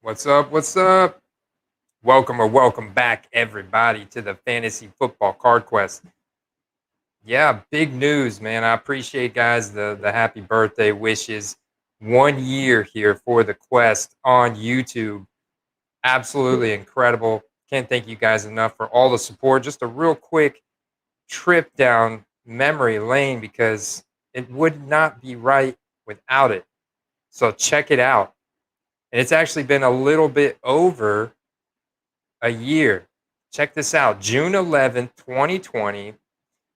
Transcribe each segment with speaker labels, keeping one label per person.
Speaker 1: What's up? What's up? Welcome or welcome back, everybody, to the Fantasy Football Card Quest. Yeah, big news, man. I appreciate, guys, the happy birthday wishes. 1 year here for the quest on YouTube. Absolutely incredible. Can't thank you guys enough for all the support. Just a real quick trip down memory lane because it would not be right without it. So check it out. And it's actually been a little bit over a year. Check this out. June 11th, 2020.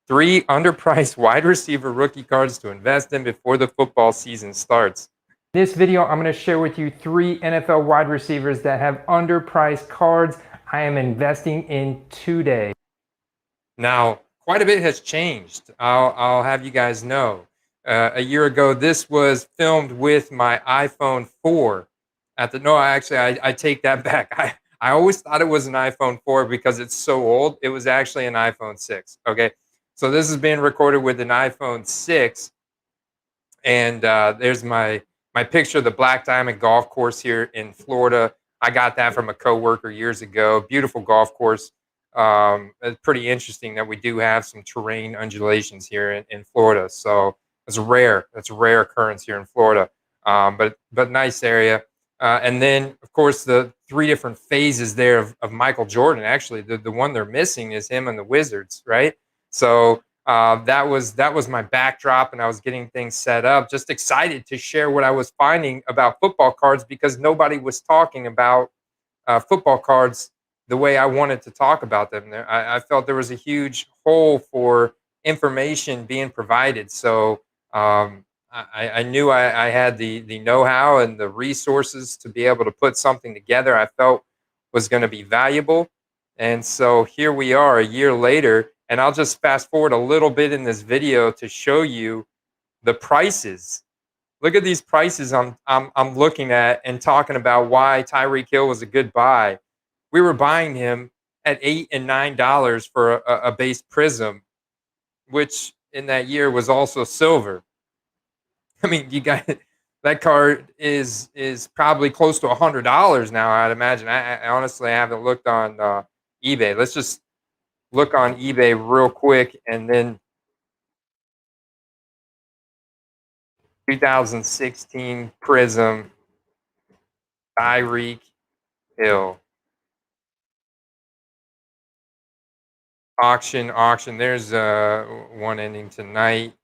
Speaker 1: Three underpriced wide receiver rookie cards to invest in before the football season starts. In this video, I'm going to share with you three NFL wide receivers that have underpriced cards I am investing in today. Now, quite a bit has changed. I'll have you guys know. A year ago, this was filmed with my iPhone 4. I take that back. I always thought it was an iPhone 4 because it's so old. It was actually an iPhone 6. Okay. So this is being recorded with an iPhone 6. And there's my picture of the Black Diamond Golf Course here in Florida. I got that from a coworker years ago. Beautiful golf course. It's pretty interesting that we do have some terrain undulations here in Florida. So it's rare. It's a rare occurrence here in Florida. But nice area. And then, of course, the three different phases there of Michael Jordan. Actually, the one they're missing is him and the Wizards, right? So that was my backdrop, and I was getting things set up. Just excited to share what I was finding about football cards because nobody was talking about football cards the way I wanted to talk about them. I felt there was a huge hole for information being provided. So I knew I had the know-how and the resources to be able to put something together I felt was going to be valuable. And so here we are a year later, and I'll just fast forward a little bit in this video to show you the prices. Look at these prices I'm looking at and talking about why Tyreek Hill was a good buy. We were buying him at $8 and $9 for a base prism, which in that year was also silver. I mean, you got that card is probably close to $100 now. I'd imagine. I honestly haven't looked on eBay. Let's just look on eBay real quick, and then 2016 Prism Tyreek Hill auction. There's one ending tonight.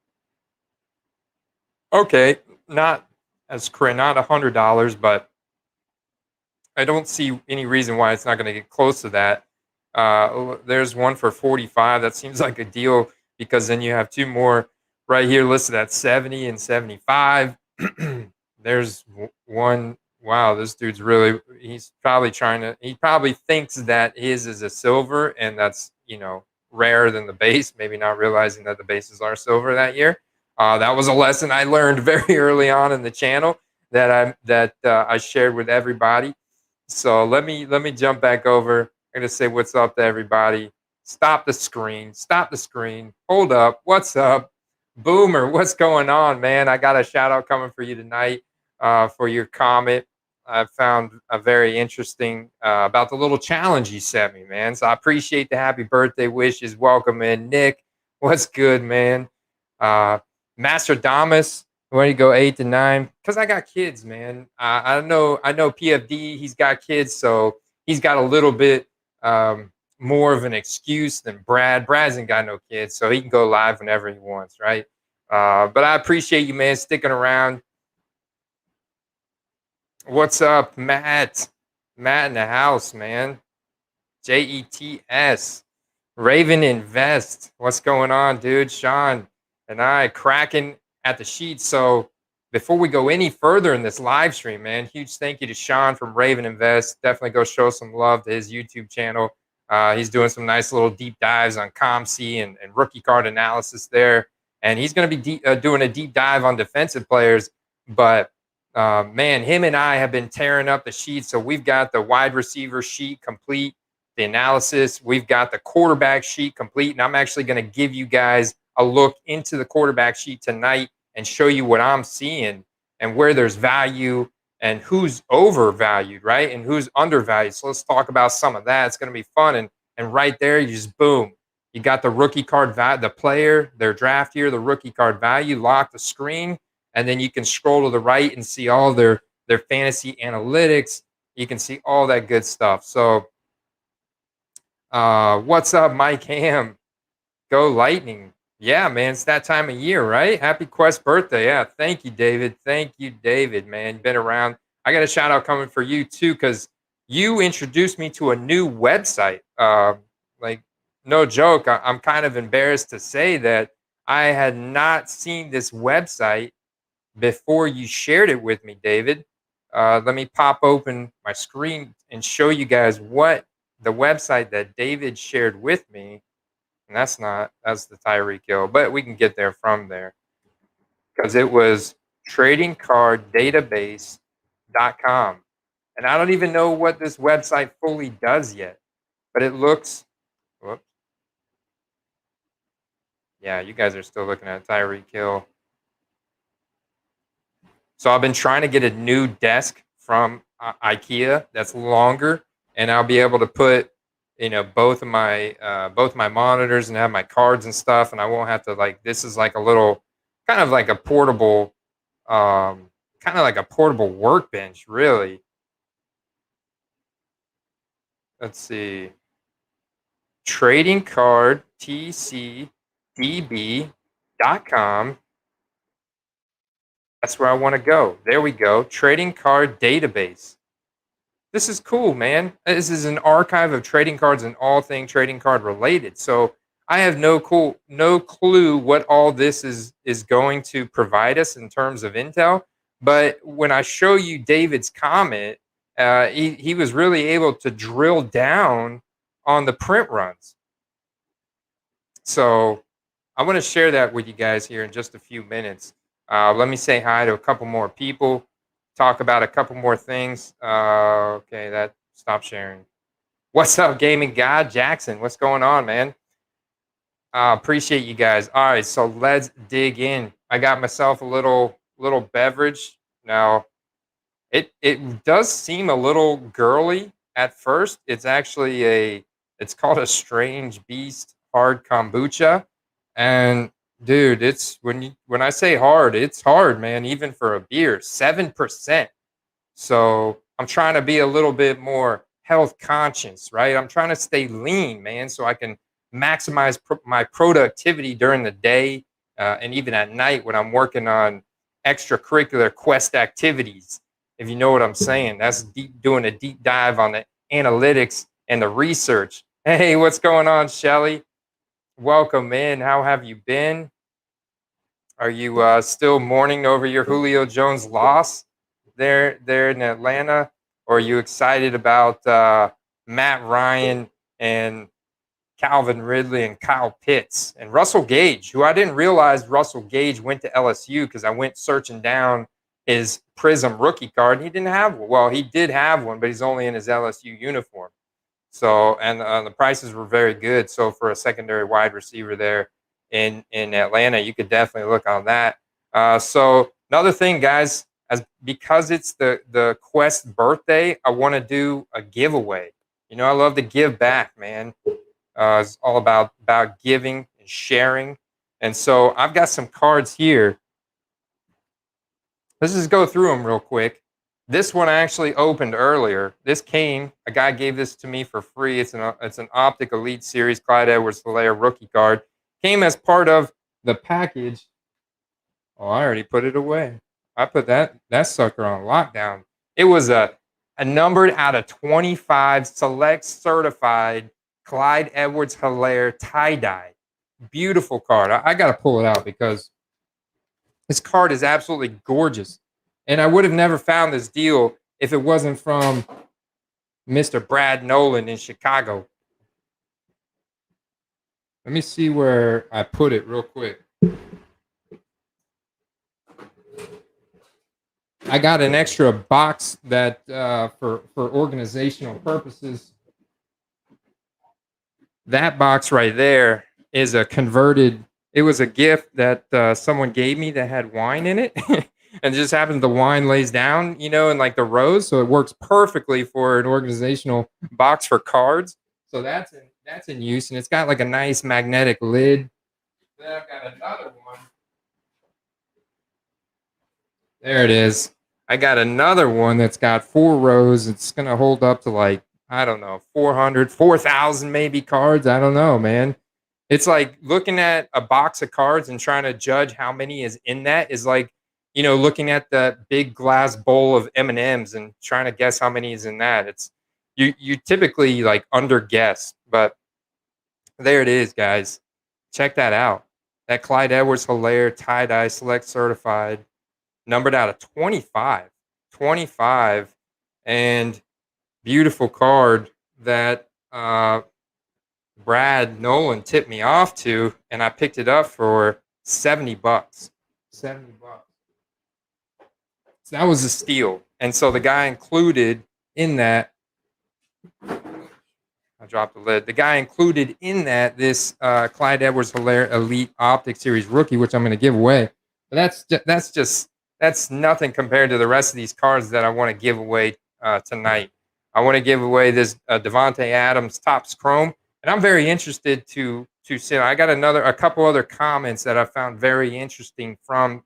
Speaker 1: Okay, not not $100, but I don't see any reason why it's not going to get close to that. There's one for 45. That seems like a deal because then you have two more right here listed at 70 and 75. There's one. Wow, this dude's really. He's probably he probably thinks that his is a silver, and that's rarer than the base. Maybe not realizing that the bases are silver that year. That was a lesson I learned very early on in the channel that I shared with everybody. So let me jump back over. I'm gonna say what's up to everybody. Stop the screen. Stop the screen. Hold up. What's up, Boomer? What's going on, man? I got a shout out coming for you tonight for your comment. I found a very interesting about the little challenge you sent me, man. So I appreciate the happy birthday wishes. Welcome in, Nick. What's good, man? Mastradamus, where do you go 8 to 9? Because I got kids, man. I know PFD, he's got kids, so he's got a little bit more of an excuse than Brad. Brad hasn't got no kids, so he can go live whenever he wants, right? But I appreciate you, man, sticking around. What's up, Matt? Matt in the house, man. JETS. Raven Invest. What's going on, dude? Sean and I cracking at the sheet. So before we go any further in this live stream, man, huge thank you to Sean from Raven Invest. Definitely go show some love to his YouTube channel. He's doing some nice little deep dives on ComC and rookie card analysis there. And he's going to be doing a deep dive on defensive players. But, man, him and I have been tearing up the sheet. So we've got the wide receiver sheet complete, the analysis. We've got the quarterback sheet complete. And I'm actually going to give you guys a look into the quarterback sheet tonight and show you what I'm seeing and where there's value and who's overvalued, right? And who's undervalued. So let's talk about some of that. It's going to be fun. And right there, you just boom. You got the rookie card value, the player, their draft year, the rookie card value, lock the screen, and then you can scroll to the right and see all their fantasy analytics. You can see all that good stuff. So what's up, Mike Ham? Go Lightning. Yeah, man, it's that time of year, right? Happy Quest birthday. Yeah, thank you, David. Thank you, David, man. You've been around. I got a shout out coming for you, too, because you introduced me to a new website. Like, no joke, I'm kind of embarrassed to say that I had not seen this website before you shared it with me, David. Let me pop open my screen and show you guys what the website that David shared with me. And that's the Tyreek Hill, but we can get there from there because it was tradingcarddatabase.com. And I don't even know what this website fully does yet, but it looks, whoops. Yeah, you guys are still looking at Tyreek Hill. So I've been trying to get a new desk from IKEA that's longer, and I'll be able to put, both my monitors and have my cards and stuff, and I won't have to this is like a little, kind of like a portable, kind of like a portable workbench, really. Let's see, trading card tcdb.com. That's where I want to go. There we go. Trading card database. This is cool, man. This is an archive of trading cards and all things trading card related. So I have no clue what all this is going to provide us in terms of intel. But when I show you David's comment, he was really able to drill down on the print runs. So I want to share that with you guys here in just a few minutes. Let me say hi to a couple more people, talk about a couple more things. Okay, stop sharing. What's up, Gaming God? Jackson, what's going on, man? Appreciate you guys. All right, so let's dig in. I got myself a little beverage. Now, it does seem a little girly at first. It's actually it's called a Strange Beast hard kombucha. And dude, it's when I say hard, it's hard, man, even for a beer, 7%. So I'm trying to be a little bit more health conscious, right? I'm trying to stay lean, man, so I can maximize my productivity during the day and even at night when I'm working on extracurricular quest activities. If you know what I'm saying, that's doing a deep dive on the analytics and the research. Hey, what's going on, Shelly? Welcome in. How have you been? Are you still mourning over your Julio Jones loss there in Atlanta? Or are you excited about Matt Ryan and Calvin Ridley and Kyle Pitts and Russell Gage, who I didn't realize Russell Gage went to LSU because I went searching down his Prism rookie card. He didn't have one. Well, he did have one, but he's only in his LSU uniform. So, and the prices were very good. So for a secondary wide receiver there in Atlanta, you could definitely look on that. So another thing, guys, because it's the Quest birthday, I want to do a giveaway. I love to give back, man. It's all about giving and sharing. And so I've got some cards here. Let's just go through them real quick. This one I actually opened earlier. A guy gave this to me for free. It's an Optic Elite Series Clyde Edwards-Helaire rookie card. Came as part of the package. Oh, I already put it away. I put that sucker on lockdown. It was a numbered out of 25 select certified Clyde Edwards-Helaire tie-dye. Beautiful card. I got to pull it out because this card is absolutely gorgeous. And I would have never found this deal if it wasn't from Mr. Brad Nolan in Chicago. Let me see where I put it real quick. I got an extra box that for organizational purposes. That box right there is a converted. It was a gift that someone gave me that had wine in it. and it just happens the wine lays down, in like the rows, so it works perfectly for an organizational box for cards. So that's in use, and it's got like a nice magnetic lid. Then I've got another one. There it is. I got another one that's got 4 rows. It's gonna hold up to like, I don't know, 400, 4,000 maybe cards. I don't know, man. It's like looking at a box of cards and trying to judge how many is in that is like, looking at that big glass bowl of M&Ms and M's and trying to guess how many is in that. It's you typically like under guess, but there it is, guys. Check that out. That Clyde Edwards-Helaire tie-dye select certified, numbered out of 25. 25, and beautiful card that Brad Nolan tipped me off to, and I picked it up for $70. $70. So that was a steal. And so the guy included in that, I dropped the lid. The guy included in that this Clyde Edwards-Helaire Elite Optic Series rookie, which I'm going to give away. But that's nothing compared to the rest of these cards that I want to give away tonight. I want to give away this Devontae Adams Topps Chrome, and I'm very interested to see. I got a couple other comments that I found very interesting from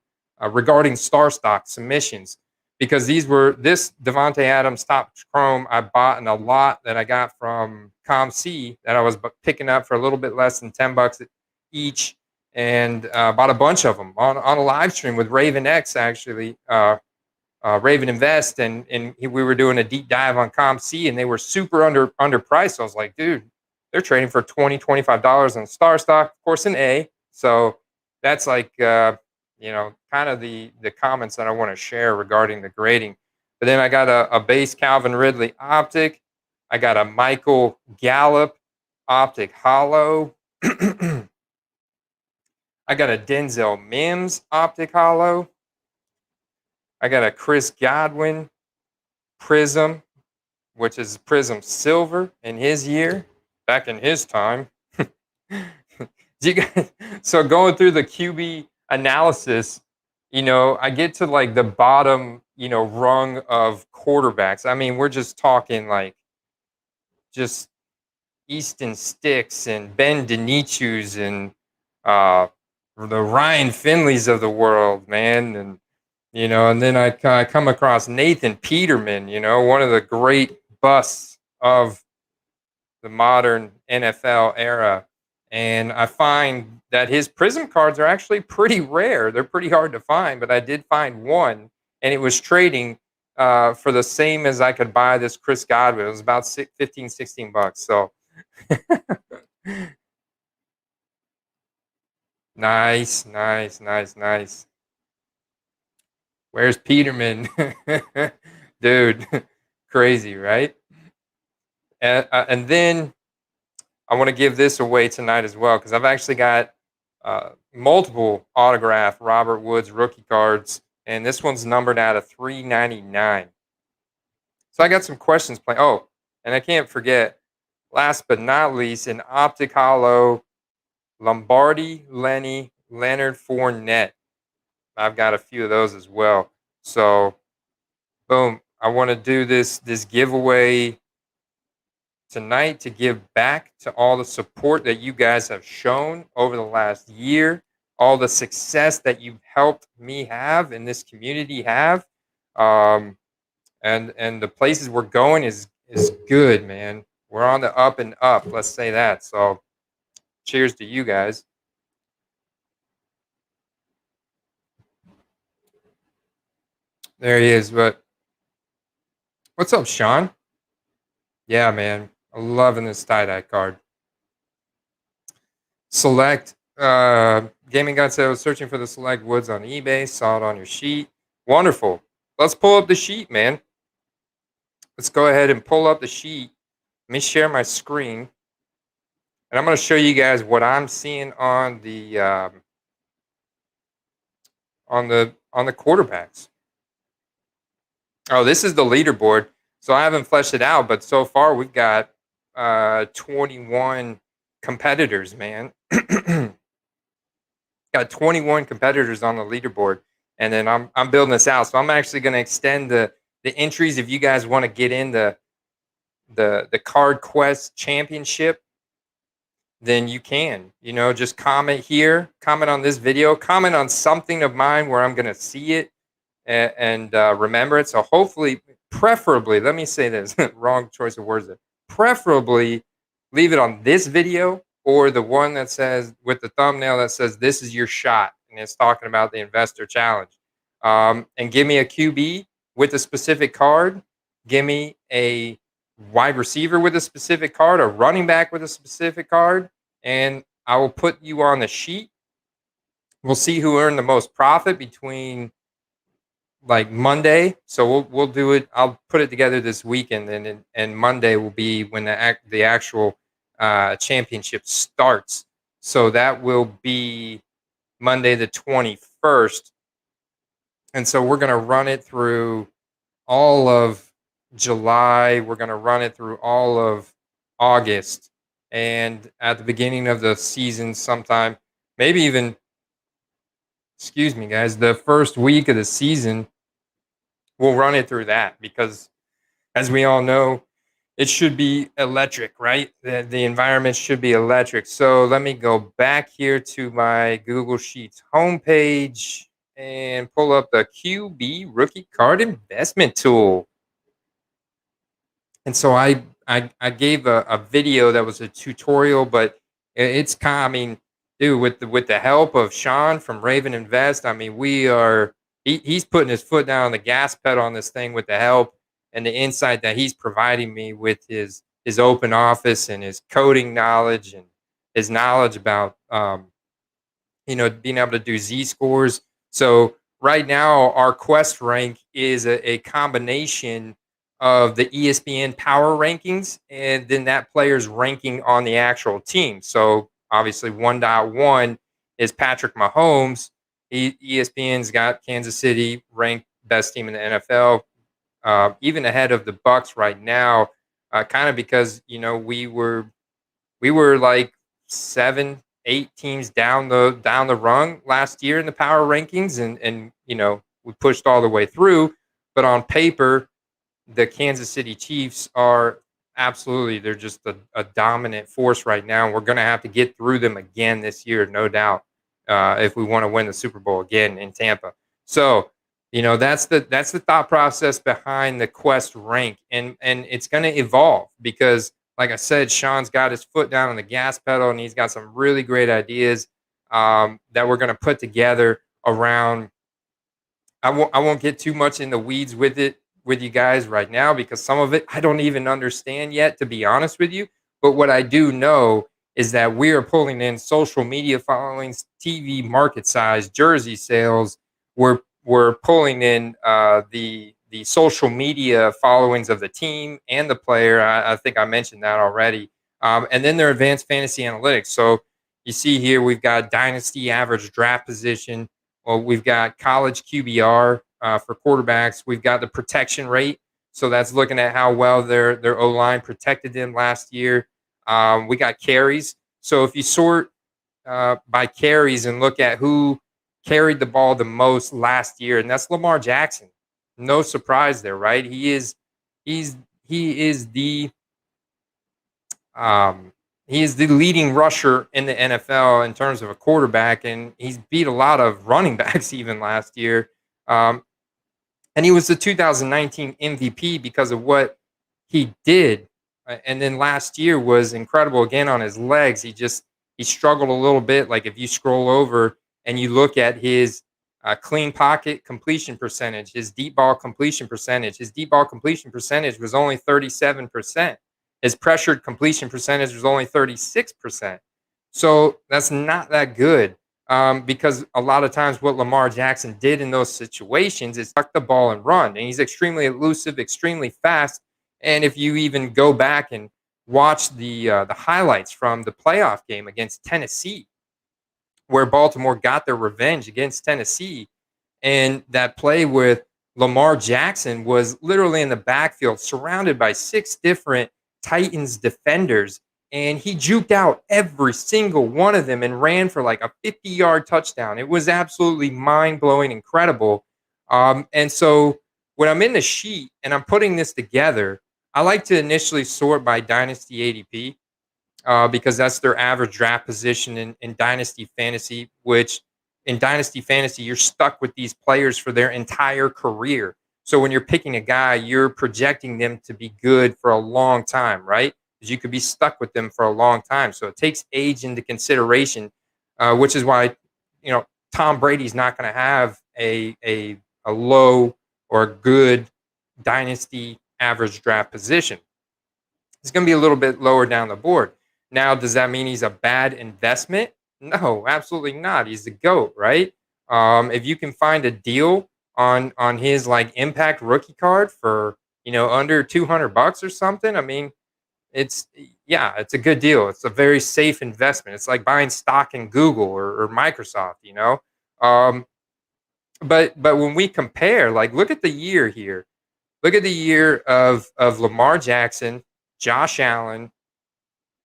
Speaker 1: regarding Star Stock submissions, because this Devontae Adams Topps Chrome I bought in a lot that I got from ComC that I was picking up for a little bit less than $10 each, and bought a bunch of them on a live stream with Raven X, actually, Raven Invest, and we were doing a deep dive on ComC, and they were super underpriced. So I was like, dude, they're trading for $20, $25 on Star Stock, of course, an A. So that's like, kind of the comments that I want to share regarding the grading. But then I got a base Calvin Ridley optic. I got a Michael Gallup optic hollow. I got a Denzel Mims optic hollow. I got a Chris Godwin Prism, which is Prism Silver in his year, back in his time. So going through the QB analysis, I get to like the bottom, rung of quarterbacks. I mean, we're just talking like just Easton Sticks and Ben DiNucci's and the Ryan Finleys of the world, man. And then I come across Nathan Peterman, one of the great busts of the modern NFL era. And I find that his Prism cards are actually pretty rare. They're pretty hard to find, but I did find one, and it was trading for the same as I could buy this Chris Godwin. It was about $15, $16. So nice, nice, nice, nice. Where's Peterman? Dude, crazy, right? And then I want to give this away tonight as well, because I've actually got multiple autograph Robert Woods rookie cards, and this one's numbered out of 399. So I got some questions playing. Oh, and I can't forget, last but not least, an optic hollow Lombardi Lenny Leonard Fournette. I've got a few of those as well. So, boom, I want to do this giveaway tonight to give back to all the support that you guys have shown over the last year, all the success that you've helped me have and this community have, and the places we're going is good, man. We're on the up and up. Let's say that. So, cheers to you guys. There he is. But what's up, Sean? Yeah, man. I'm loving this tie-dye card. Select Gaming God said I was searching for the Select Woods on eBay, saw it on your sheet. Wonderful. Let's pull up the sheet, man. Let's go ahead and pull up the sheet. Let me share my screen, and I'm going to show you guys what I'm seeing on the quarterbacks. Oh, this is the leaderboard. So I haven't fleshed it out, but so far we've got 21 competitors, man. Got 21 competitors on the leaderboard. and then I'm building this out. So I'm actually going to extend the entries if you guys want to get in the Card Quest Championship, then you can. Just comment here, comment on this video, comment on something of mine where I'm going to see it and remember it. So hopefully, preferably, let me say this, wrong choice of words there. Preferably, leave it on this video or the one that says with the thumbnail that says this is your shot, and it's talking about the investor challenge. And give me a QB with a specific card. Give me a wide receiver with a specific card, a running back with a specific card, and I will put you on the sheet. We'll see who earned the most profit between like Monday. So we'll do it. I'll put it together this weekend, and Monday will be when the actual championship starts. So that will be Monday the 21st, and so we're gonna run it through all of July. We're gonna run it through all of August, and at the beginning of the season, sometime maybe even, excuse me, guys, the first week of the season we'll run it through that because, as we all know, it should be electric, right? The environment should be electric. So let me go back here to my Google Sheets homepage and pull up the QB rookie card investment tool. And so I gave a video that was a tutorial, but it's kind of, I mean, dude, with the help of Sean from Raven Invest, I mean, he's putting his foot down on the gas pedal on this thing with the help and the insight that he's providing me with his open office and his coding knowledge and his knowledge about being able to do Z scores. So right now our Quest rank is a combination of the ESPN power rankings and then that player's ranking on the actual team. So obviously 1.1 is Patrick Mahomes. ESPN's got Kansas City ranked best team in the NFL, even ahead of the Bucks right now, kind of because we were like 7, 8 teams down the rung last year in the power rankings, and we pushed all the way through. But on paper, the Kansas City Chiefs are absolutely, they're just a dominant force right now. And we're going to have to get through them again this year, no doubt, if we want to win the Super Bowl again in Tampa. So, that's the thought process behind the Quest rank, and it's going to evolve because, like I said, Sean's got his foot down on the gas pedal, and he's got some really great ideas that we're going to put together around. I won't get too much in the weeds with you guys right now because some of it I don't even understand yet, to be honest with you. But what I do know is that we are pulling in social media followings, TV market size, jersey sales. We're pulling in the social media followings of the team and the player. I think I mentioned that already. And then their advanced fantasy analytics. So you see here we've got dynasty average draft position. Well, we've got college QBR for quarterbacks. We've got the protection rate. So that's looking at how well their O-line protected them last year. We got carries. So if you sort by carries and look at who carried the ball the most last year, and that's Lamar Jackson. No surprise there, right? He is the leading rusher in the NFL in terms of a quarterback, and he's beat a lot of running backs even last year. And he was the 2019 MVP because of what he did. And then last year was incredible again on his legs. He struggled a little bit. Like if you scroll over and you look at his clean pocket completion percentage, his deep ball completion percentage was only 37%. His pressured completion percentage was only 36%. So that's not that good because a lot of times what Lamar Jackson did in those situations is tuck the ball and run. And he's extremely elusive, extremely fast. And if you even go back and watch the highlights from the playoff game against Tennessee, where Baltimore got their revenge against Tennessee, and that play with Lamar Jackson was literally in the backfield, surrounded by 6 different Titans defenders, and he juked out every single one of them and ran for like a 50-yard touchdown. It was absolutely mind-blowing, incredible. And so when I'm in the sheet and I'm putting this together, I like to initially sort by dynasty ADP, because that's their average draft position in dynasty fantasy, which in dynasty fantasy, you're stuck with these players for their entire career. So when you're picking a guy, you're projecting them to be good for a long time, right? Because you could be stuck with them for a long time. So it takes age into consideration, which is why, you know, Tom Brady's not going to have a low or a good dynasty average draft position. He's going to be a little bit lower down the board. Now, does that mean he's a bad investment? No, absolutely not. He's the GOAT, right? If you can find a deal on his like impact rookie card for, under $200 or something, I mean, it's yeah, it's a good deal. It's a very safe investment. It's like buying stock in Google or Microsoft. Um, but when we compare, like, look at the year here. Look at the year of Lamar Jackson, Josh Allen,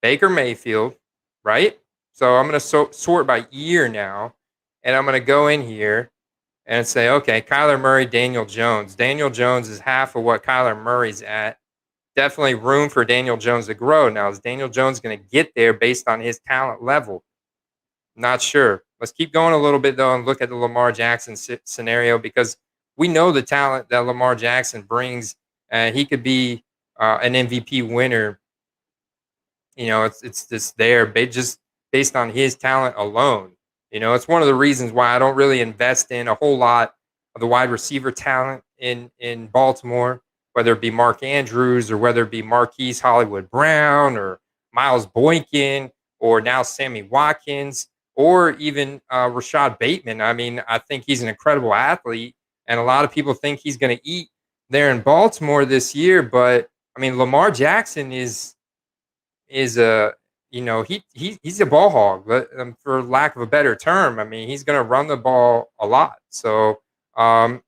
Speaker 1: Baker Mayfield, right? So I'm going to sort by year now, and I'm going to go in here and say, okay, Kyler Murray, Daniel Jones. Daniel Jones is half of what Kyler Murray's at. Definitely room for Daniel Jones to grow. Now, is Daniel Jones going to get there based on his talent level? Not sure. Let's keep going a little bit, though, and look at the Lamar Jackson scenario, because we know the talent that Lamar Jackson brings. He could be an MVP winner. It's just there, just based on his talent alone. It's one of the reasons why I don't really invest in a whole lot of the wide receiver talent in Baltimore, whether it be Mark Andrews or whether it be Marquise Hollywood Brown or Miles Boykin or now Sammy Watkins or even Rashad Bateman. I mean, I think he's an incredible athlete, and a lot of people think he's going to eat there in Baltimore this year. But I mean, Lamar Jackson is a he's a ball hog, but for lack of a better term. I mean, he's going to run the ball a lot. So but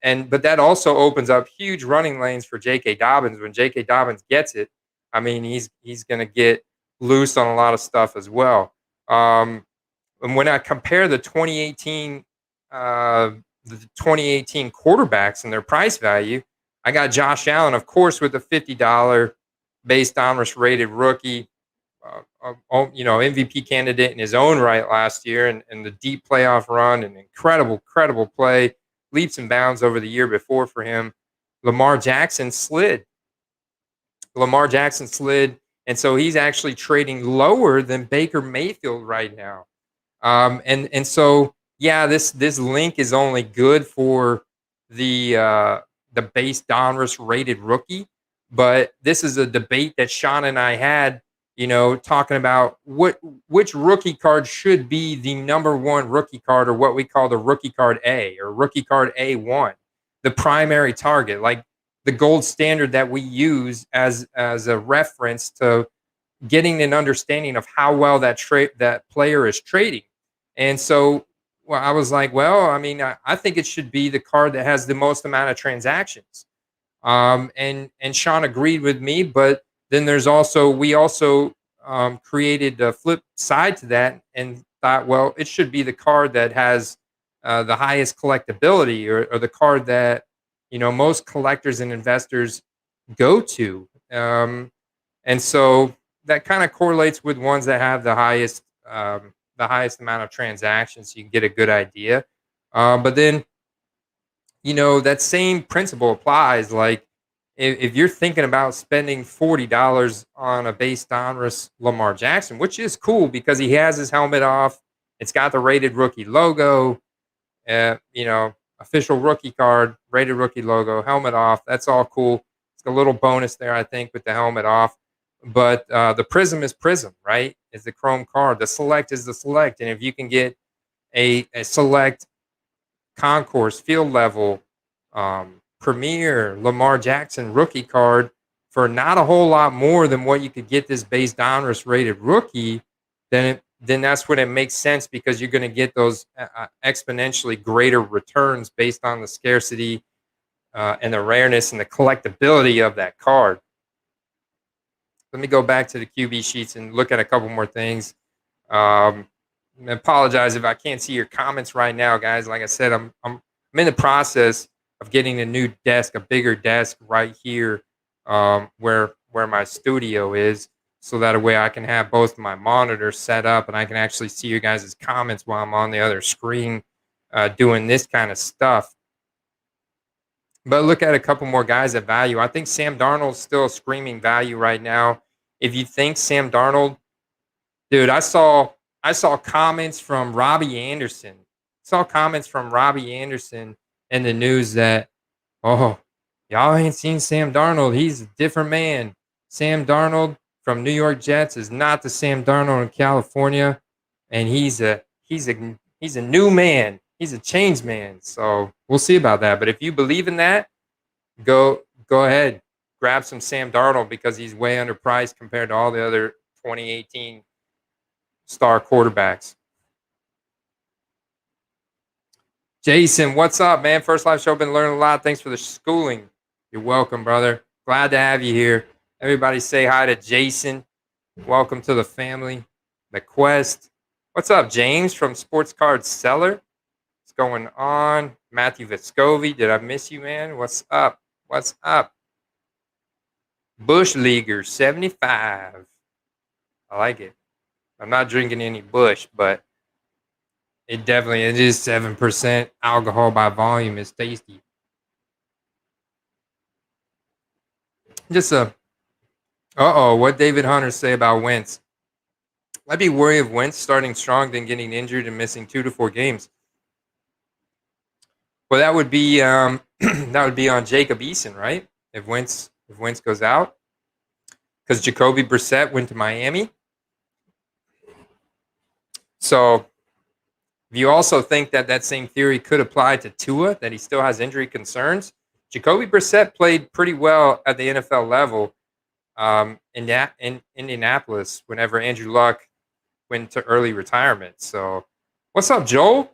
Speaker 1: that also opens up huge running lanes for J.K. Dobbins. When J.K. Dobbins gets it, I mean, he's going to get loose on a lot of stuff as well. And when I compare uh, the 2018 quarterbacks and their price value, I got Josh Allen, of course, with a $50 base Donruss rated rookie, MVP candidate in his own right last year, and the deep playoff run, an incredible play, leaps and bounds over the year before for him. Lamar Jackson slid. And so he's actually trading lower than Baker Mayfield right now. And so yeah, this link is only good for the base Donruss rated rookie, but this is a debate that Sean and I had, talking about which rookie card should be the number one rookie card, or what we call the rookie card A, or rookie card A1, the primary target, like the gold standard that we use as a reference to getting an understanding of how well that player is trading. And so, well, I was like, well, I mean, I think it should be the card that has the most amount of transactions. And Sean agreed with me, but then we also created a flip side to that and thought, well, it should be the card that has the highest collectability, or the card that most collectors and investors go to. And so that kind of correlates with ones that have the highest amount of transactions, so you can get a good idea. But then, that same principle applies. Like, if you're thinking about spending $40 on a base Donruss Lamar Jackson, which is cool because he has his helmet off, it's got the rated rookie logo, official rookie card, rated rookie logo, helmet off. That's all cool. It's a little bonus there, I think, with the helmet off. But the Prism is Prism, right? Is the Chrome card. The Select is the Select. And if you can get a Select Concourse field level Premier Lamar Jackson rookie card for not a whole lot more than what you could get this base Donruss rated rookie, then that's when it makes sense, because you're going to get those exponentially greater returns based on the scarcity and the rareness and the collectability of that card. Let me go back to the QB sheets and look at a couple more things. Um, I apologize if I can't see your comments right now, guys. Like I said, I'm in the process of getting a new desk, a bigger desk right here, where my studio is, so that way I can have both my monitors set up and I can actually see your guys' comments while I'm on the other screen, doing this kind of stuff. But look at a couple more guys at value. I think Sam Darnold's still screaming value right now. If you think Sam Darnold, dude, I saw comments from Robbie Anderson. Saw comments from Robbie Anderson in the news that, oh, y'all ain't seen Sam Darnold. He's a different man. Sam Darnold from New York Jets is not the Sam Darnold in California, and he's a new man. He's a changed man. So we'll see about that. But if you believe in that, go ahead, grab some Sam Darnold because he's way underpriced compared to all the other 2018 star quarterbacks. Jason, what's up, man? First live show, been learning a lot. Thanks for the schooling. You're welcome, brother. Glad to have you here. Everybody say hi to Jason. Welcome to the family. The Quest. What's up, James from Sports Card Seller? What's going on? Matthew Vescovi, did I miss you, man? What's up? What's up? Bush Leaguer 75. I like it. I'm not drinking any Bush, but it is 7% alcohol by volume. It's tasty. Just what David Hunter say about Wentz? I'd be worried of Wentz starting strong, then getting injured and missing 2 to 4 games. Well, that would be that would be on Jacob Eason, right? If Wentz goes out, because Jacoby Brissett went to Miami. So if you also think that same theory could apply to Tua, that he still has injury concerns, Jacoby Brissett played pretty well at the NFL level in Indianapolis whenever Andrew Luck went to early retirement. So what's up, Joel?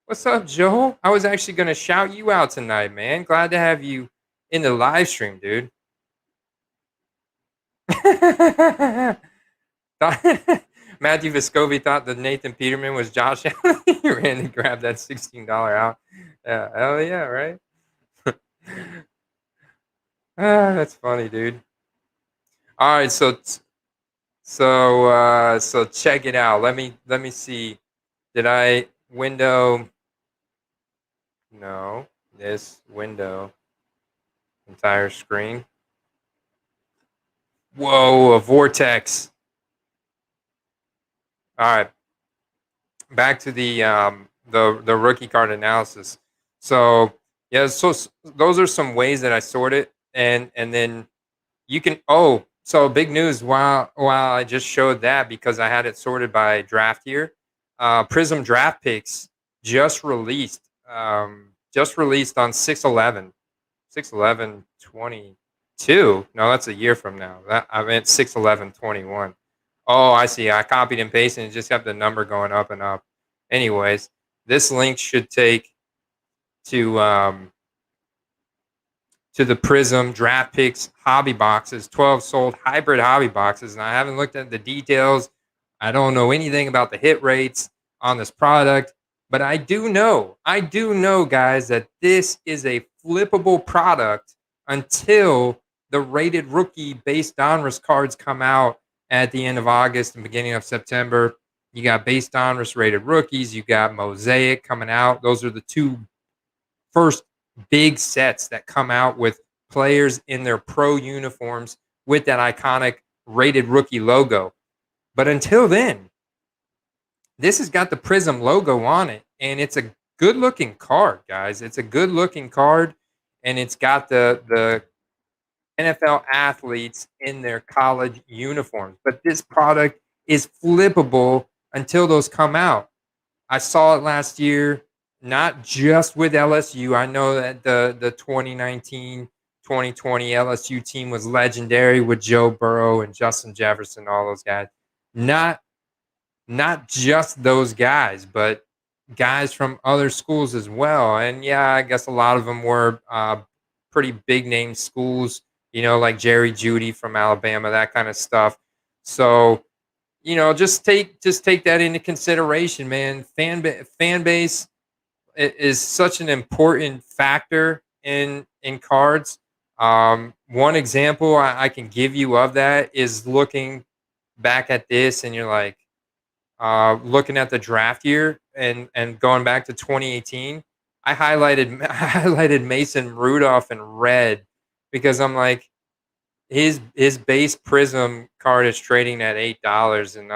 Speaker 1: What's up, Joel? I was actually going to shout you out tonight, man. Glad to have you in the live stream, dude. Matthew Vescovi thought that Nathan Peterman was Josh Allen. He ran and grabbed that $16 out. Yeah, hell yeah, right? That's funny, dude. All right, so check it out. Let me see. Did I window? No, this window. Entire screen. Whoa, a vortex. All right. Back to the rookie card analysis. So yeah, so those are some ways that I sort it, and then you can. Oh, so big news! While I just showed that because I had it sorted by draft year, Prism Draft Picks just released on 6/11, 6/11/22. No, that's a year from now. That I meant 6/11/21. Oh, I see. I copied and pasted and just have the number going up and up. Anyways, this link should take to the Prism Draft Picks hobby boxes, 12 sold hybrid hobby boxes. And I haven't looked at the details. I don't know anything about the hit rates on this product, but I do know, guys, that this is a flippable product until the rated rookie based donruss cards come out at the end of August and beginning of September. You got based donruss rated rookies. You got Mosaic coming out. Those are the two first big sets that come out with players in their pro uniforms with that iconic rated rookie logo. But until then, this has got the Prism logo on it, and it's a good looking card, guys. It's a good looking card, and it's got the NFL athletes in their college uniforms. But this product is flippable until those come out. I saw it last year, not just with LSU. I know that the 2019-2020 LSU team was legendary with Joe Burrow and Justin Jefferson, all those guys. Not just those guys, but guys from other schools as well. And yeah, I guess a lot of them were pretty big name schools, like Jerry Judy from Alabama, that kind of stuff. So, just take that into consideration, man. Fan base is such an important factor in cards. One example I can give you of that is looking back at this, and you're like, looking at the draft year and going back to 2018. I highlighted I highlighted Mason Rudolph in red because I'm like, his base Prism card is trading at $8, and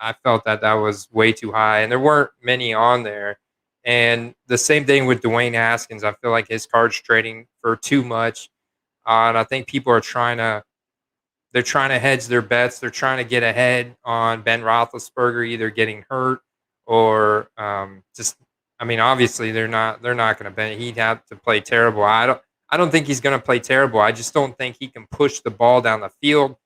Speaker 1: I felt that was way too high, and there weren't many on there. And the same thing with Dwayne Haskins. I feel like his card's trading for too much, and I think people are trying to hedge their bets. They're trying to get ahead on Ben Roethlisberger either getting hurt or just. I mean, obviously they're not going to bet. He'd have to play terrible. I don't think he's going to play terrible. I just don't think he can push the ball down the field.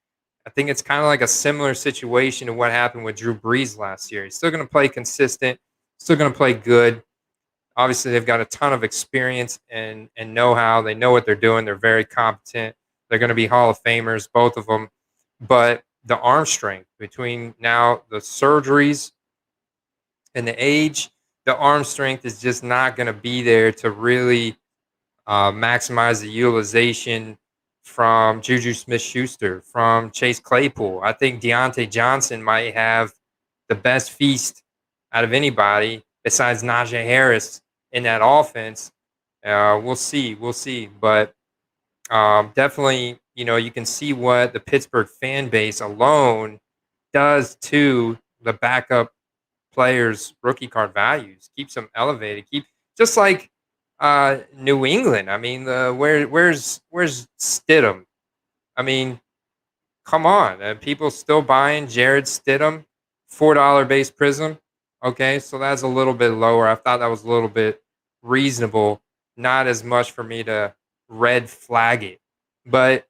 Speaker 1: I think it's kind of like a similar situation to what happened with Drew Brees last year. He's still going to play consistent, still going to play good. Obviously, they've got a ton of experience and know-how. They know what they're doing. They're very competent. They're going to be Hall of Famers, both of them. But the arm strength between now the surgeries and the age, the arm strength is just not going to be there to really maximize the utilization from Juju Smith-Schuster, from Chase Claypool. I think Deontay Johnson might have the best feast out of anybody besides Najee Harris in that offense. We'll see. We'll see. But definitely, you can see what the Pittsburgh fan base alone does to the backup players' rookie card values, keeps them elevated. Just like New England. I mean, where's Stidham? I mean, come on, people still buying Jared Stidham, $4 base Prism. Okay, so that's a little bit lower. I thought that was a little bit reasonable, not as much for me to red flag it. But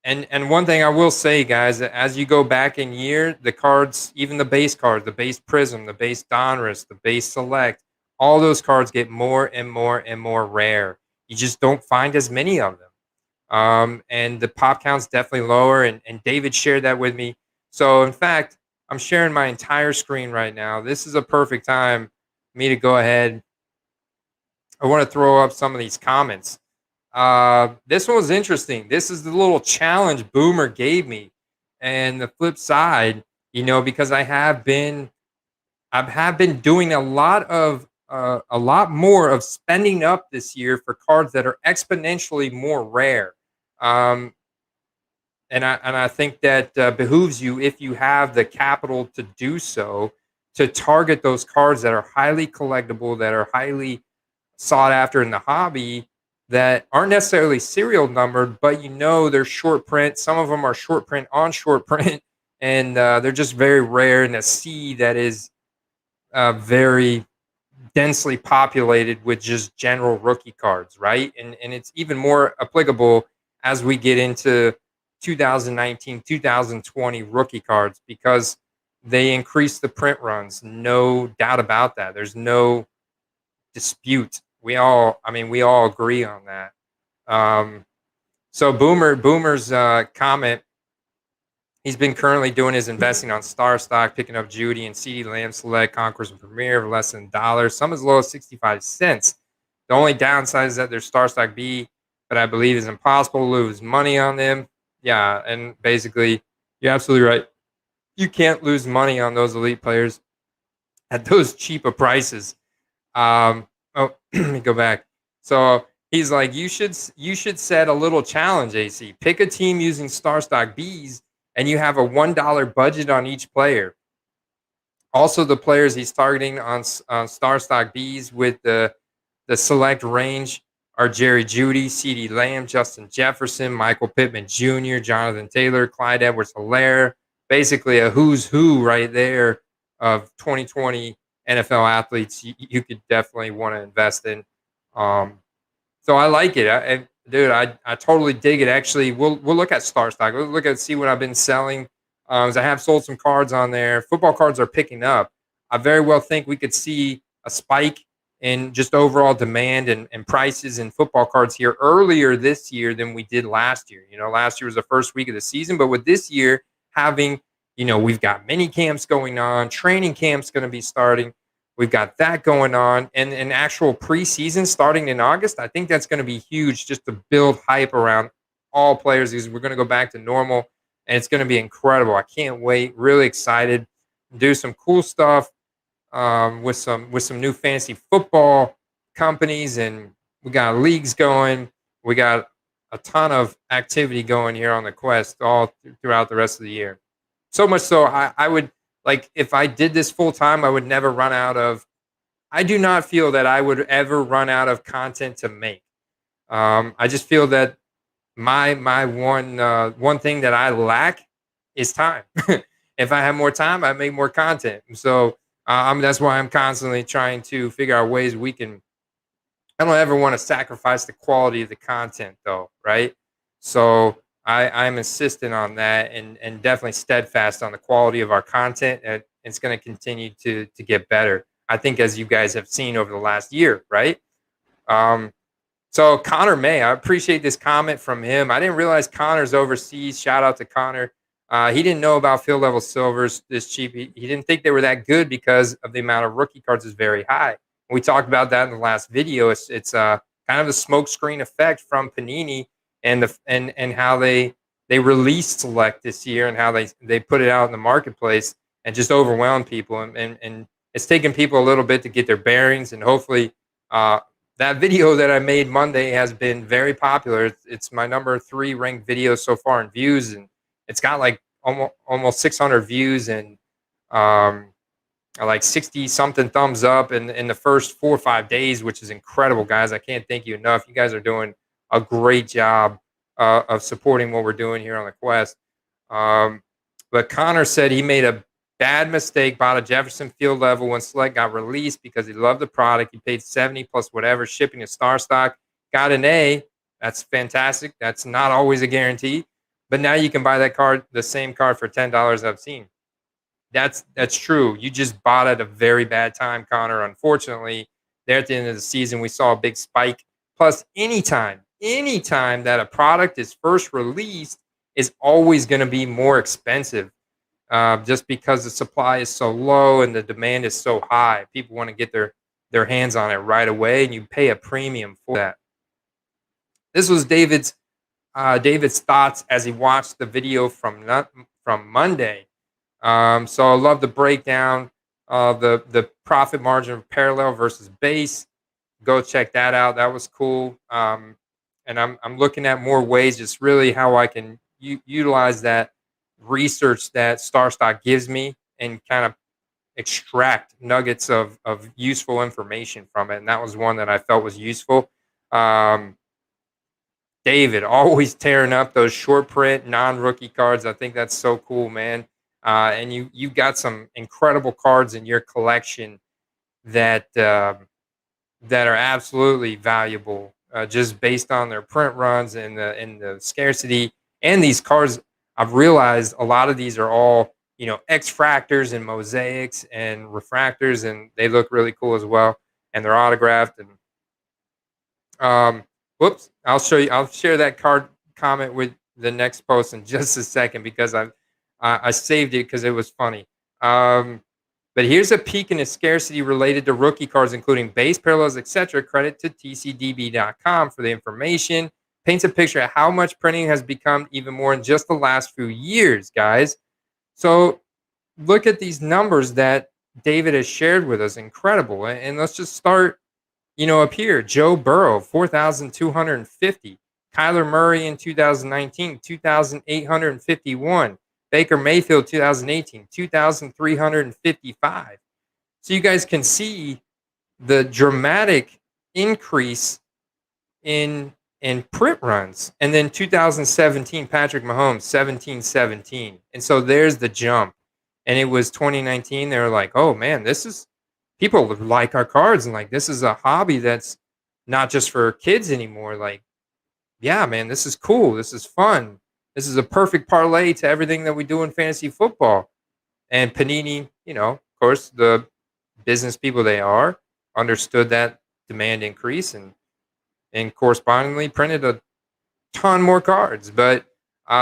Speaker 1: and one thing I will say, guys, that as you go back in year, the cards, even the base cards, the base Prism, the base Donruss, the base Select, all those cards get more and more and more rare. You just don't find as many of them. And the pop count's definitely lower. And David shared that with me. So, in fact, I'm sharing my entire screen right now. This is a perfect time for me to go ahead. I want to throw up some of these comments. This one was interesting. This is the little challenge Boomer gave me. And the flip side, because I have been doing a lot more of spending up this year for cards that are exponentially more rare. Um, and I think that behooves you, if you have the capital to do so, to target those cards that are highly collectible, that are highly sought after in the hobby, that aren't necessarily serial numbered, but they're short print. Some of them are short print on short print, and they're just very rare in a sea that is very densely populated with just general rookie cards, right? And it's even more applicable as we get into 2019, 2020 rookie cards, because they increase the print runs. No doubt about that. There's no dispute. We all agree on that. Um, so Boomer's comment. He's been currently doing his investing on Star Stock, picking up Judy and CD Lamb Select, Conquerors and Premier for less than $1, some as low as 65 cents. The only downside is that there's Star Stock B, but I believe it's impossible to lose money on them. Yeah, and basically, you're absolutely right. You can't lose money on those elite players at those cheaper prices. Oh, let me go back. So he's like, you should set a little challenge, AC. Pick a team using Star Stock Bs, and you have a $1 budget on each player. Also, the players he's targeting on Star Stock Bs with the select range are Jerry Judy, CeeDee Lamb, Justin Jefferson, Michael Pittman Jr., Jonathan Taylor, Clyde Edwards-Helaire. Basically, a who's who right there of 2020 NFL athletes you could definitely want to invest in. Um, so I like it. Dude, I totally dig it. Actually, we'll look at Star Stock. We'll look at see what I've been selling. As I have sold some cards on there. Football cards are picking up. I very well think we could see a spike in just overall demand and prices and football cards here earlier this year than we did last year. Last year was the first week of the season, but with this year having, we've got mini camps going on, training camps going to be starting. We've got that going on, and an actual preseason starting in August. I think that's going to be huge just to build hype around all players because we're going to go back to normal, and it's going to be incredible. I can't wait. Really excited. Do some cool stuff with some new fantasy football companies, and we got leagues going. We got a ton of activity going here on the Quest all throughout the rest of the year. So much so, I would like if I did this full time, I would never run out of. I do not feel that I would ever run out of content to make. I just feel that my one thing that I lack is time. If I have more time, I make more content. So that's why I'm constantly trying to figure out ways we can. I don't ever want to sacrifice the quality of the content, though, right? So I'm insistent on that, and definitely steadfast on the quality of our content, and it's going to continue to get better. I think as you guys have seen over the last year, right? Um, so Connor May, I appreciate this comment from him. I didn't realize Connor's overseas. Shout out to Connor. He didn't know about field level silvers this cheap. He didn't think they were that good because of the amount of rookie cards is very high. We talked about that in the last video. It's kind of a smokescreen effect from Panini and how they released Select this year and how they put it out in the marketplace and just overwhelmed people and it's taken people a little bit to get their bearings, and hopefully that video that I made Monday has been very popular. It's my number 3 ranked video so far in views, and it's got like almost 600 views and like 60 something thumbs up in the first 4 or 5 days, which is incredible, guys. I can't thank you enough. You guys are doing a great job of supporting what we're doing here on the Quest. But Connor said he made a bad mistake, bought a Jefferson field level when Select got released because he loved the product. He paid 70 plus whatever shipping to Star Stock, got an A. That's fantastic. That's not always a guarantee. But now you can buy that card, the same card, for $10 I've seen. That's true. You just bought at a very bad time, Connor. Unfortunately, there at the end of the season, we saw a big spike. Plus, anytime that a product is first released is always going to be more expensive just because the supply is so low and the demand is so high. People want to get their hands on it right away, and you pay a premium for that. This was David's thoughts as he watched the video from Monday. So I love the breakdown of the profit margin of parallel versus base. Go check that out. That was cool. And I'm looking at more ways, just really how I can utilize that research that Star Stock gives me and kind of extract nuggets of useful information from it. And that was one that I felt was useful. David, always tearing up those short print non-rookie cards. I think that's so cool, man. And you got some incredible cards in your collection that are absolutely valuable, just based on their print runs and the scarcity. And these cards, I've realized a lot of these are all X-fractors and mosaics and refractors, and they look really cool as well. And they're autographed. And whoops, I'll share that card comment with the next post in just a second because I saved it because it was funny. But here's a peek into scarcity related to rookie cards, including base, parallels, etc. Credit to tcdb.com for the information. Paints a picture of how much printing has become even more in just the last few years, guys. So look at these numbers that David has shared with us. Incredible. And let's just start, up here. Joe Burrow, 4,250. Kyler Murray in 2019, 2,851. Baker Mayfield, 2018, 2,355. So you guys can see the dramatic increase in print runs. And then 2017, Patrick Mahomes, 1717. And so there's the jump. And it was 2019. They were like, oh, man, people like our cards. And like, this is a hobby that's not just for kids anymore. Like, yeah, man, this is cool. This is fun. This is a perfect parlay to everything that we do in fantasy football. And Panini, of course, the business people they are, understood that demand increase and correspondingly printed a ton more cards. But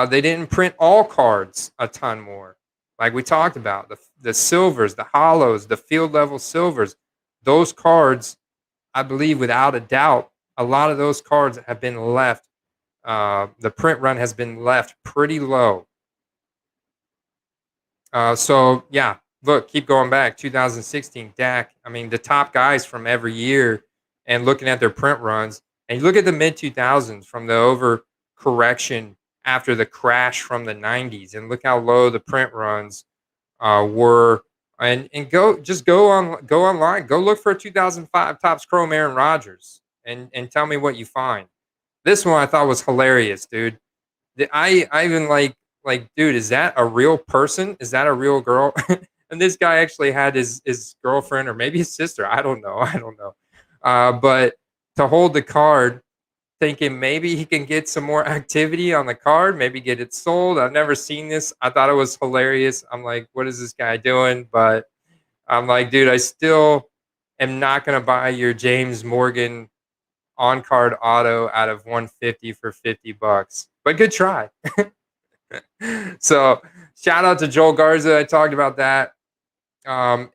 Speaker 1: they didn't print all cards a ton more. Like we talked about, the silvers, the hollows, the field level silvers, those cards, I believe without a doubt, a lot of those cards have been left. The print run has been left pretty low. So yeah, look, keep going back. 2016, Dak. I mean, the top guys from every year, and looking at their print runs, and you look at the mid 2000s from the over correction after the crash from the 90s, and look how low the print runs were. And go online, go look for a 2005 Topps Chrome Aaron Rodgers, and tell me what you find. This one I thought was hilarious, dude. I even dude, is that a real person? Is that a real girl? And this guy actually had his girlfriend or maybe his sister. I don't know. I don't know. But to hold the card, thinking maybe he can get some more activity on the card, maybe get it sold. I've never seen this. I thought it was hilarious. I'm like, what is this guy doing? But I'm like, dude, I still am not gonna buy your James Morgan on card auto out of 150 for $50. But good try. So shout out to Joel Garza. I talked about that.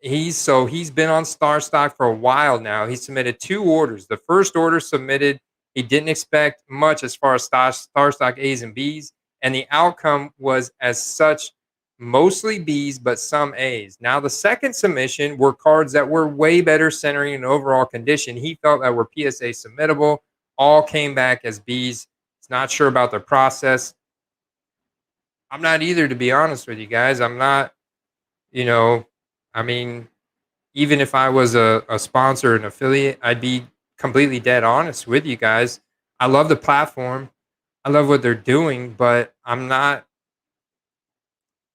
Speaker 1: He's been on Star Stock for a while now. He submitted 2 orders. The first order submitted, he didn't expect much as far as Star Stock A's and B's, and the outcome was as such mostly B's but some A's. Now the second submission were cards that were way better centering and overall condition. He felt that were PSA submittable. All came back as B's. He's not sure about their process. I'm not either, to be honest with you guys. I'm not, you know, I mean, even if I was a sponsor, an affiliate, I'd be completely dead honest with you guys. I love the platform. I love what they're doing, but I'm not.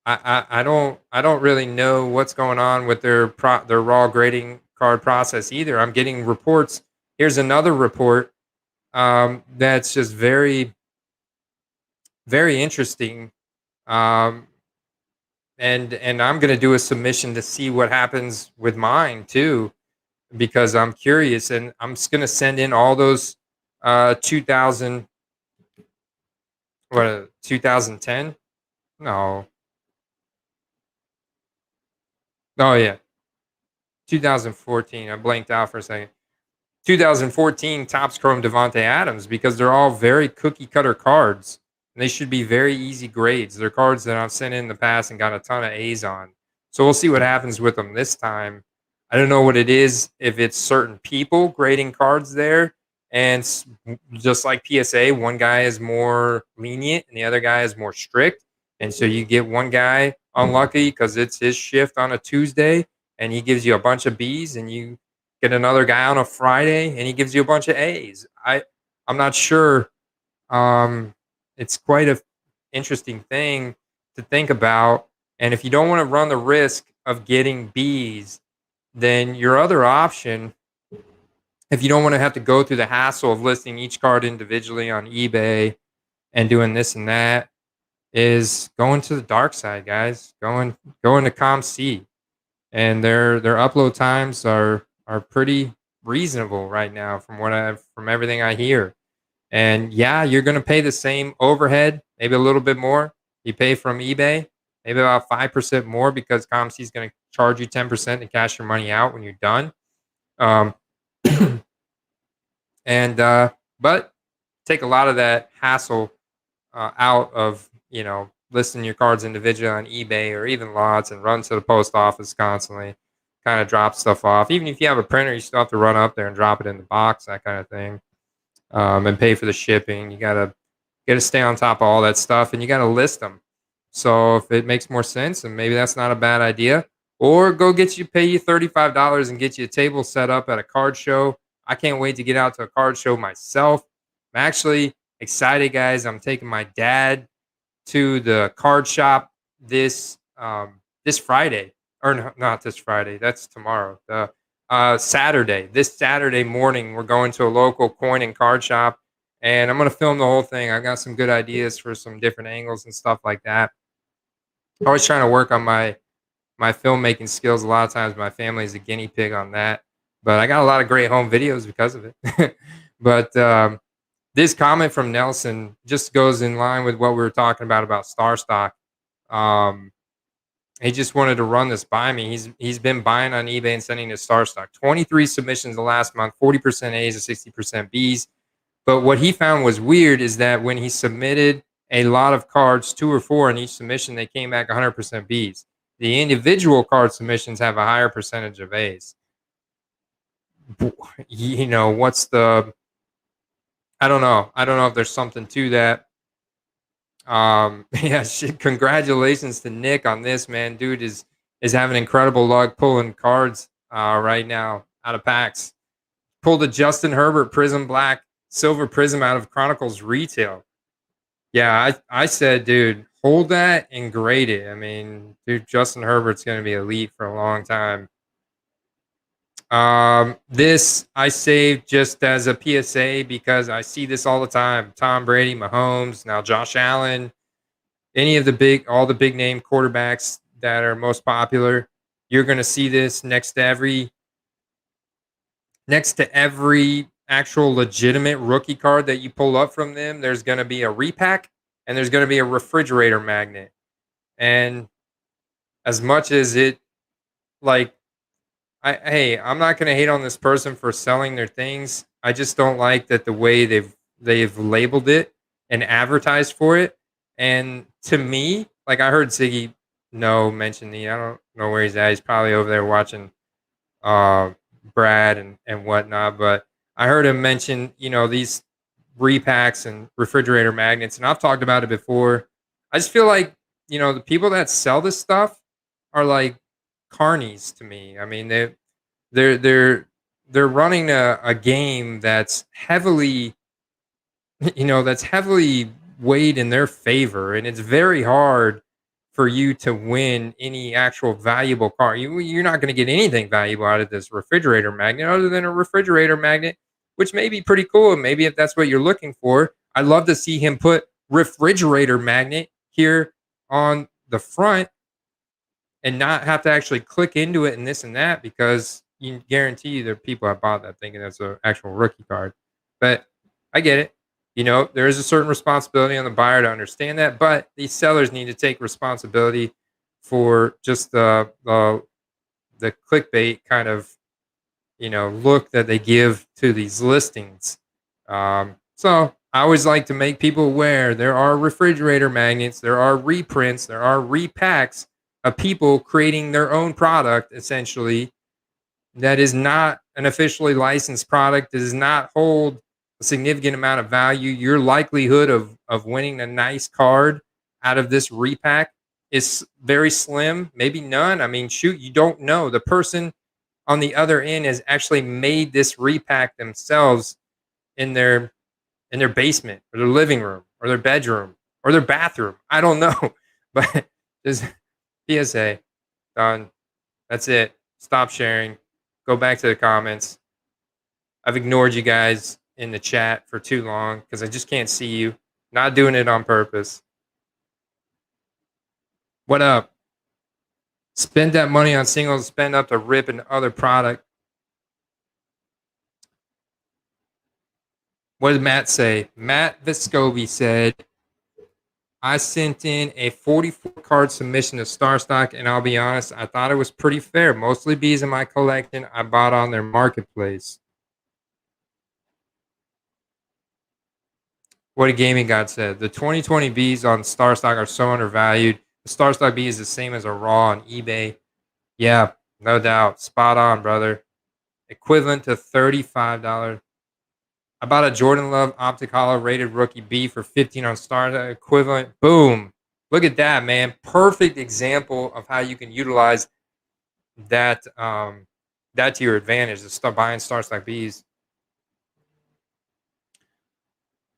Speaker 1: I don't really know what's going on with their raw grading card process either. I'm getting reports. Here's another report that's just very very interesting. Um, and I'm gonna do a submission to see what happens with mine too, because I'm curious, and I'm just gonna send in all those 2000 2010. No, oh yeah, 2014. I blanked out for a second. 2014 Topps Chrome Devontae Adams, because they're all very cookie cutter cards and they should be very easy grades. They're cards that I've sent in the past and got a ton of A's on. So we'll see what happens with them this time. I don't know what it is, if it's certain people grading cards there. And just like PSA, one guy is more lenient and the other guy is more strict. And so you get one guy unlucky because it's his shift on a Tuesday and he gives you a bunch of B's, and you get another guy on a Friday and he gives you a bunch of A's. I'm not sure. It's quite a interesting thing to think about. And if you don't want to run the risk of getting B's, then your other option, if you don't want to have to go through the hassle of listing each card individually on eBay and doing this and that, is going to the dark side, guys. Going to ComC, and their upload times are pretty reasonable right now from everything I hear. And yeah, you're going to pay the same overhead, maybe a little bit more. You pay from eBay, maybe about 5% more, because ComC is going to charge you 10% to cash your money out when you're done. Um, and but take a lot of that hassle out of listing your cards individually on eBay or even lots, and run to the post office constantly, kind of drop stuff off. Even if you have a printer, you still have to run up there and drop it in the box, that kind of thing, and pay for the shipping. You gotta stay on top of all that stuff, and you gotta list them. So if it makes more sense, and maybe that's not a bad idea, or pay you $35 and get you a table set up at a card show. I can't wait to get out to a card show myself. I'm actually excited, guys. I'm taking my dad to the card shop this Friday, or no, not this Friday. That's tomorrow. The Saturday. This Saturday morning, we're going to a local coin and card shop, and I'm gonna film the whole thing. I got some good ideas for some different angles and stuff like that. Always trying to work on my filmmaking skills. A lot of times, my family is a guinea pig on that. but I got a lot of great home videos because of it. But this comment from Nelson just goes in line with what we were talking about Star Stock. Um, he just wanted to run this by me. He's been buying on eBay and sending to Star Stock. 23 submissions the last month, 40% A's and 60% B's. But what he found was weird is that when he submitted a lot of cards, 2 or 4 in each submission, they came back 100% Bs. The individual card submissions have a higher percentage of A's. You know, what's the I don't know. I don't know if there's something to that. Yeah, shit, congratulations to Nick on this, man. Dude is having incredible luck pulling cards right now out of packs. Pulled a Justin Herbert Prism Black Silver Prism out of Chronicles Retail. Yeah, I said, dude, hold that and grade it. I mean, dude, Justin Herbert's going to be elite for a long time. This I saved just as a PSA because I see this all the time. Tom Brady, Mahomes, now Josh Allen, any of all the big name quarterbacks that are most popular. You're going to see this next to every actual legitimate rookie card that you pull up from them. There's going to be a repack and there's going to be a refrigerator magnet. And as much as it like I'm not gonna hate on this person for selling their things. I just don't like that the way they've labeled it and advertised for it. And to me, like I heard Ziggy no mention I don't know where he's at. He's probably over there watching uh Brad and whatnot. But I heard him mention, these repacks and refrigerator magnets, and I've talked about it before. I just feel like, the people that sell this stuff are like carnies to me. I mean, they're they're they're running a game that's heavily, that's heavily weighed in their favor, and it's very hard for you to win any actual valuable car. You're not going to get anything valuable out of this refrigerator magnet other than a refrigerator magnet, which may be pretty cool. And maybe if that's what you're looking for, I'd love to see him put refrigerator magnet here on the front and not have to actually click into it and this and that, because you guarantee there are people that bought that thinking that's an actual rookie card. But I get it. There is a certain responsibility on the buyer to understand that, but these sellers need to take responsibility for just the clickbait kind of, look that they give to these listings. So I always like to make people aware there are refrigerator magnets, there are reprints, there are repacks of people creating their own product, essentially, that is not an officially licensed product, does not hold a significant amount of value. Your likelihood of winning a nice card out of this repack is very slim, maybe none. I mean, shoot, you don't know. The person on the other end has actually made this repack themselves in their basement or their living room or their bedroom or their bathroom. I don't know. But just PSA, done. That's it. Stop sharing. Go back to the comments. I've ignored you guys in the chat for too long because I just can't see you. Not doing it on purpose. What up? Spend that money on singles, spend up to rip and other product. What did Matt say? Matt Vescovi said, I sent in a 44 card submission to Star Stock, and I'll be honest, I thought it was pretty fair. Mostly B's in my collection. I bought on their marketplace. What a gaming god said. The 2020 Bs on Star Stock are so undervalued. The Star Stock B is the same as a raw on eBay. Yeah, no doubt. Spot on, brother. Equivalent to $35. I bought a Jordan Love Optic Hollow rated rookie B for 15 on Star Stock equivalent. Boom. Look at that, man. Perfect example of how you can utilize that that to your advantage, to start buying Star Stock Bs.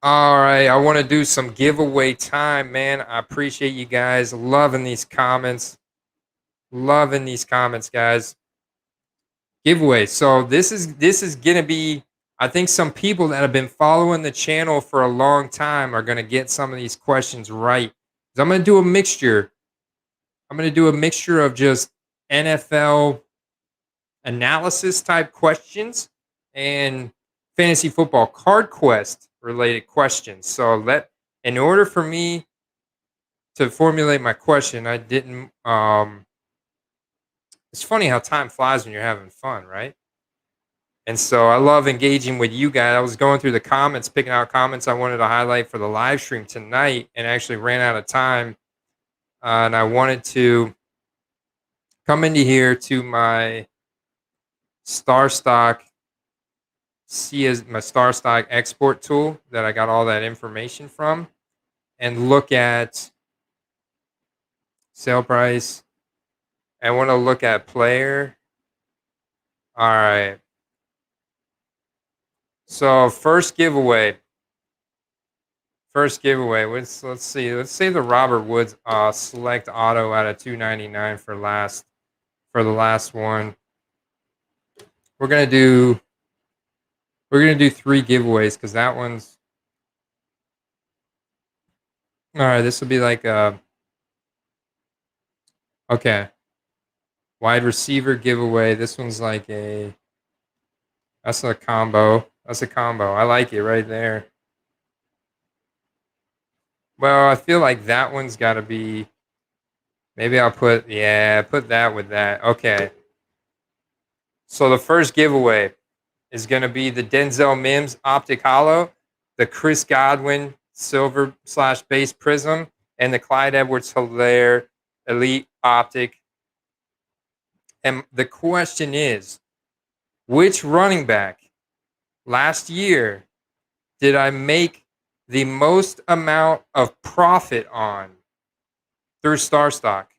Speaker 1: All right, I want to do some giveaway time, man. I appreciate you guys loving these comments. Loving these comments, guys. Giveaway. So this is gonna be, I think some people that have been following the channel for a long time are gonna get some of these questions right. I'm gonna do a mixture. I'm gonna do a mixture of just NFL analysis type questions and fantasy football card quest related questions. So in order for me to formulate my question, I didn't it's funny how time flies when you're having fun, right? And so I love engaging with you guys. I was going through the comments, picking out comments I wanted to highlight for the live stream tonight, and actually ran out of time. And I wanted to come into here to my Star Stock see as my Star Stock export tool that I got all that information from, and look at sale price. I want to look at player. All right. So first giveaway. First giveaway. Let's see. Let's say the Robert Woods select auto out of 299 for the last one. We're gonna do three giveaways because that one's all right. This will be like okay, wide receiver giveaway. This one's like that's a combo. That's a combo. I like it right there. Well, I feel like that one's got to be. Maybe I'll put put that with that. Okay. So the first giveaway is going to be the Denzel Mims Optic Hollow, the Chris Godwin Silver / Base Prism, and the Clyde Edwards-Helaire Elite Optic. And the question is, which running back last year did I make the most amount of profit on through Star Stock?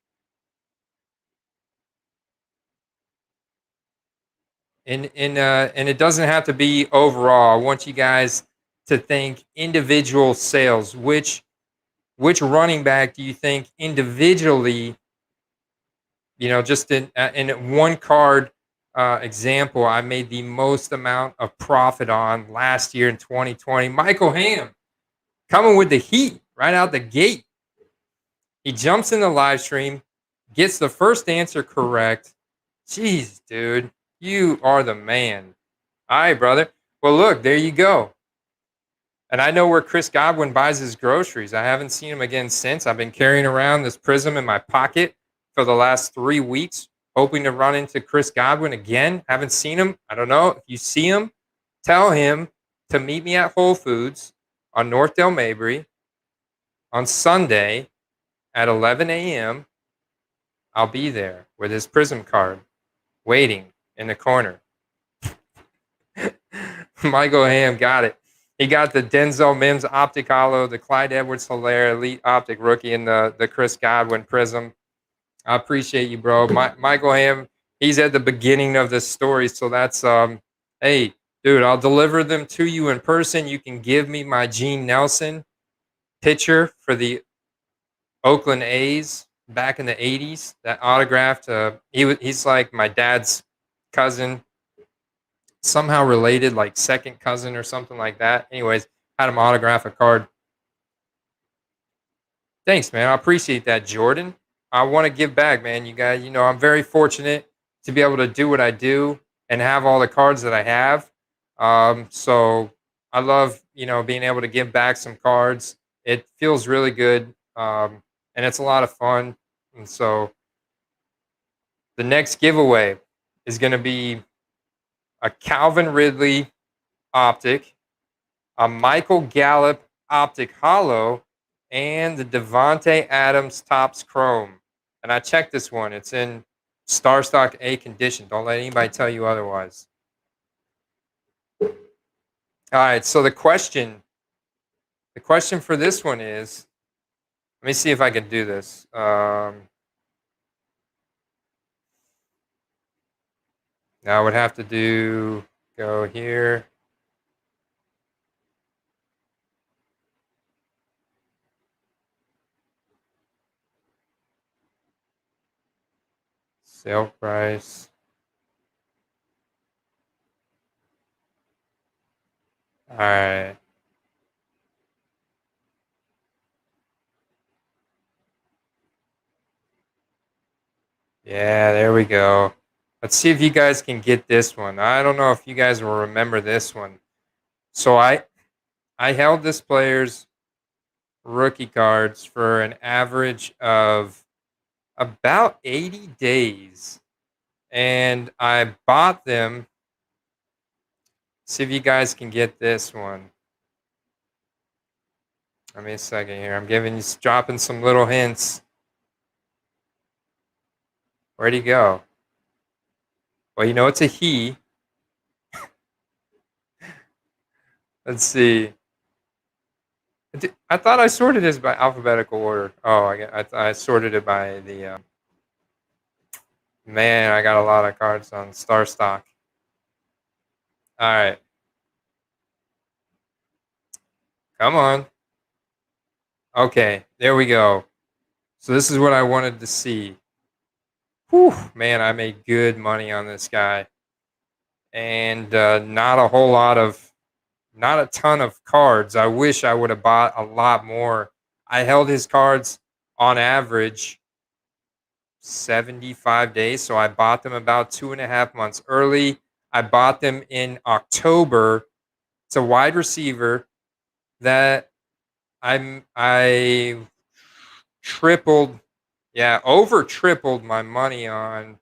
Speaker 1: And it doesn't have to be overall. I want you guys to think individual sales. Which running back do you think individually, just in one card example, I made the most amount of profit on last year in 2020? Michael Ham coming with the heat right out the gate. He jumps in the live stream, gets the first answer correct. Jeez, dude, you are the man. All right, brother. Well, look, there you go. And I know where Chris Godwin buys his groceries. I haven't seen him again since. I've been carrying around this prism in my pocket for the last 3 weeks, hoping to run into Chris Godwin again. Haven't seen him. I don't know. If you see him, tell him to meet me at Whole Foods on North Del Mabry on Sunday at 11 a.m. I'll be there with his prism card waiting in the corner. Michael Ham got it. He got the Denzel Mims Optic Hollow, the Clyde Edwards-Helaire Elite Optic Rookie, and the Chris Godwin Prism. I appreciate you, bro. Michael Ham, he's at the beginning of this story, so that's hey, dude, I'll deliver them to you in person. You can give me my Gene Nelson picture for the Oakland A's back in the 80s, that autographed. He's like my dad's cousin, somehow related, like second cousin or something like that. Anyways, had him autograph a card. Thanks, man. I appreciate that, Jordan. I want to give back, man. You guys, I'm very fortunate to be able to do what I do and have all the cards that I have. So I love, being able to give back some cards. It feels really good, and it's a lot of fun. And so the next giveaway is going to be a Calvin Ridley optic, a Michael Gallup Optic Hollow, and the Devontae Adams Topps Chrome. And I checked this one. It's in Star Stock A condition. Don't let anybody tell you otherwise. All right, so the question for this one is, let me see if I can do this. Now I would have to go here. Sale price. All right. Yeah, there we go. Let's see if you guys can get this one. I don't know if you guys will remember this one. So I held this player's rookie cards for an average of about 80 days, and I bought them. See if you guys can get this one. Give me a second here. I'm dropping some little hints. Where'd he go? Well, you know it's a he. Let's see. I thought I sorted this by alphabetical order. Oh, I sorted it by the. Man, I got a lot of cards on Star Stock. All right, come on. Okay, there we go. So this is what I wanted to see. Whew, man, I made good money on this guy, and not a ton of cards. I wish I would have bought a lot more. I held his cards on average 75 days. So I bought them about 2.5 months early. I bought them in October. It's a wide receiver that I tripled, yeah, over tripled my money on.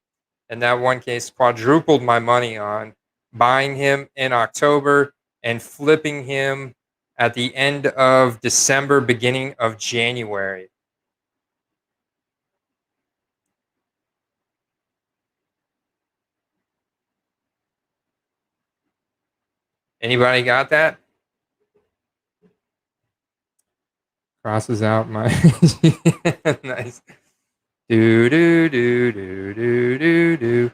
Speaker 1: In that one case, quadrupled my money on buying him in October and flipping him at the end of December, beginning of January. Anybody got that? Crosses out my nice. Do do do do do do do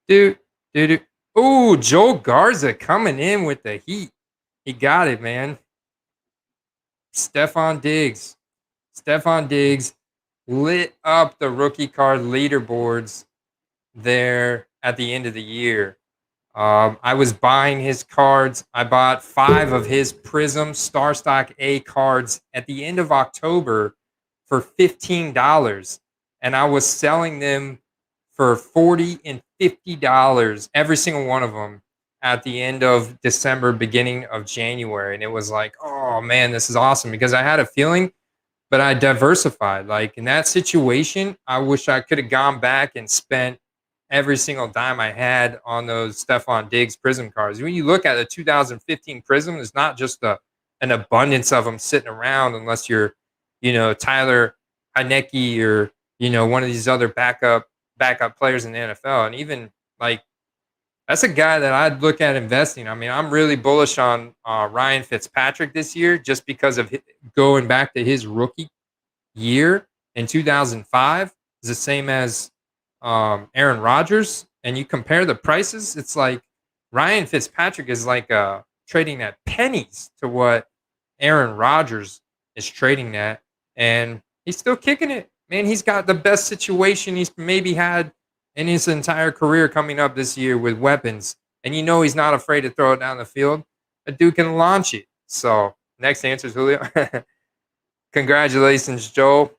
Speaker 1: do do do. Ooh, Joel Garza coming in with the heat. He got it, man. Stephon Diggs. Stephon Diggs lit up the rookie card leaderboards there at the end of the year. I was buying his cards. I bought 5 of his Prism Star Stock A cards at the end of October for $15. And I was selling them for $40 and $50, every single one of them, at the end of December, beginning of January. And it was like, oh man, this is awesome, because I had a feeling, but I diversified. Like in that situation, I wish I could have gone back and spent every single dime I had on those Stephon Diggs Prism cards. When you look at the 2015 Prism, there's not just an abundance of them sitting around, unless you're, Tyler Heineke or one of these other backup players in the NFL. And even like that's a guy that I'd look at investing. I mean, I'm really bullish on Ryan Fitzpatrick this year, just because of going back to his rookie year in 2005 is the same as Aaron Rodgers, and you compare the prices, it's like Ryan Fitzpatrick is like trading at pennies to what Aaron Rodgers is trading at, and he's still kicking it. Man, he's got the best situation he's maybe had in his entire career coming up this year with weapons, and he's not afraid to throw it down the field. A dude can launch it. So next answer is Julio. Congratulations, Joel.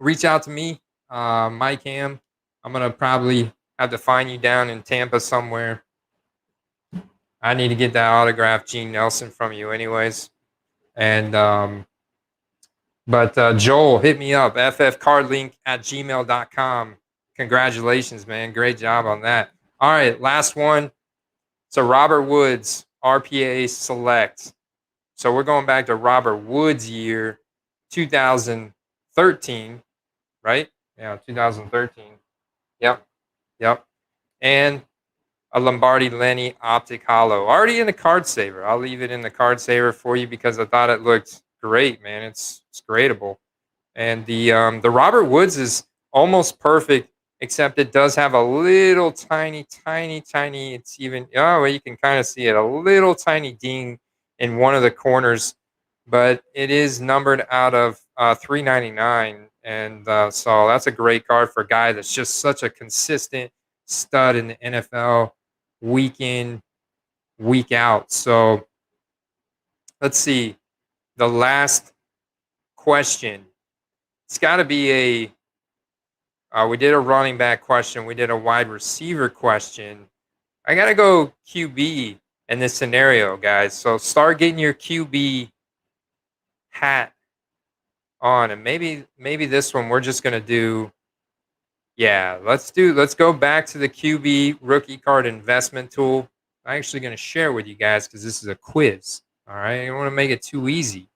Speaker 1: Reach out to me, Mike Ham. I'm gonna probably have to find you down in Tampa somewhere. I need to get that autographed Gene Nelson from you, anyways. And but Joel, hit me up, ffcardlink@gmail.com. Congratulations, man. Great job on that. All right, last one. So Robert Woods, RPA Select. So we're going back to Robert Woods' year, 2013, right? Yeah, 2013. Yep, yep. And a Lombardi Lenny Optic Hollow. Already in the card saver. I'll leave it in the card saver for you because I thought it looked great, man. It's gradable. And the Robert Woods is almost perfect, except it does have a little tiny. It's even, oh, well, you can kind of see it, a little tiny ding in one of the corners, but it is numbered out of 399, and so that's a great card for a guy that's just such a consistent stud in the NFL, week in, week out. So let's see. The last question. It's got to be We did a running back question. We did a wide receiver question. I gotta go QB in this scenario, guys. So start getting your QB hat on, and maybe this one we're just gonna do. Yeah, let's go back to the QB rookie card investment tool. I'm actually gonna share with you guys because this is a quiz. All right, I don't want to make it too easy.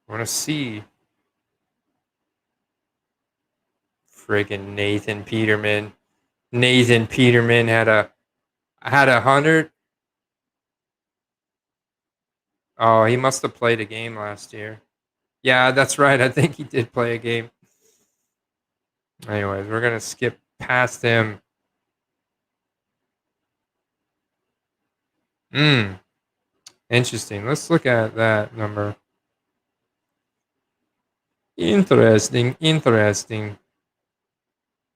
Speaker 1: I want to see friggin' Nathan Peterman. Nathan Peterman had 100. Oh, he must have played a game last year. Yeah, that's right. I think he did play a game. Anyways, we're gonna skip past him. Hmm. Interesting. Let's look at that number. Interesting. Interesting.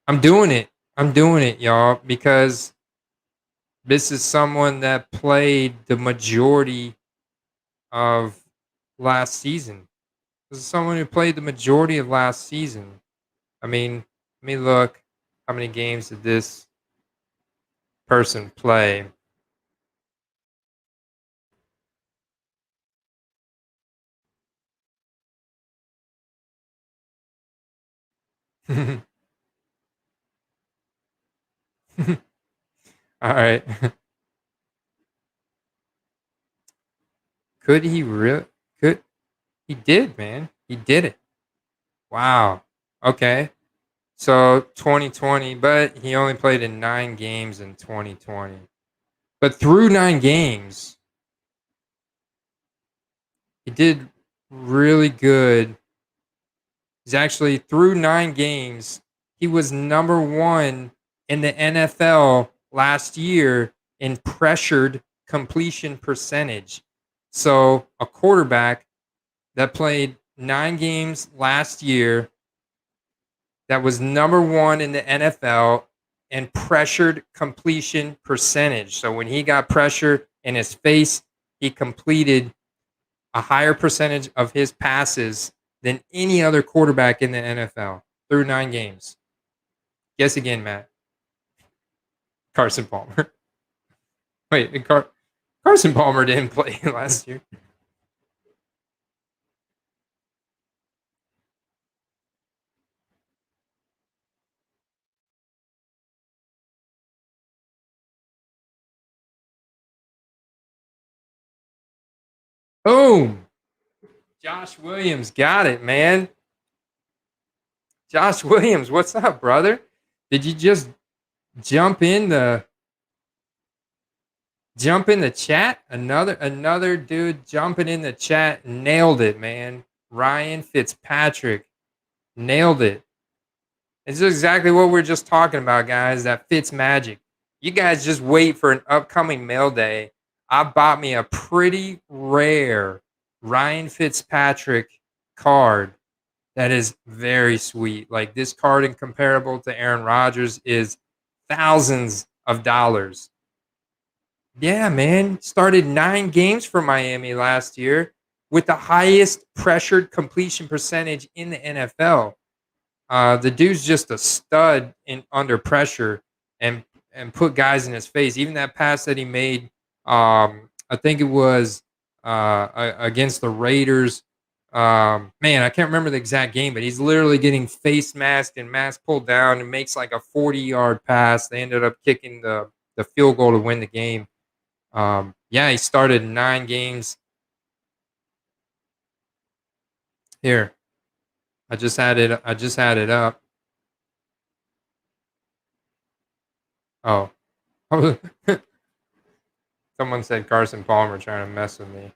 Speaker 1: I'm doing it. I'm doing it, y'all, because this is someone that played the majority of last season. This is someone who played the majority of last season. I mean, let me look. How many games did this person play? All right. Could he really? Could he did, man? He did it. Wow. Okay. So 2020, but he only played in 9 games in 2020. But through 9 games, he did really good. He's actually through 9 games, he was number one in the NFL last year in pressured completion percentage. So a quarterback that played 9 games last year that was number one in the NFL in pressured completion percentage. So when he got pressure in his face, he completed a higher percentage of his passes than any other quarterback in the NFL through 9 games. Guess again, Matt. Carson Palmer. Wait, Carson Palmer didn't play last year. Boom. Josh Williams got it, man. Josh Williams, what's up, brother? Did you just jump in the chat? Another dude jumping in the chat nailed it, man. Ryan Fitzpatrick nailed it. It's exactly what we're just talking about, guys. That Fitz magic. You guys just wait for an upcoming mail day. I bought me a pretty rare Ryan Fitzpatrick card that is very sweet. Like this card, in comparable to Aaron Rodgers, is thousands of dollars. Yeah, man. Started 9 games for Miami last year with the highest pressured completion percentage in the NFL. The dude's just a stud in under pressure and put guys in his face. Even that pass that he made, I think it was against the Raiders. Man, I can't remember the exact game, but he's literally getting face masked and mask pulled down and makes like a 40-yard pass. They ended up kicking the field goal to win the game. Yeah, he started 9 games. Here, I just had it. I just had it up. Oh, someone said Carson Palmer trying to mess with me.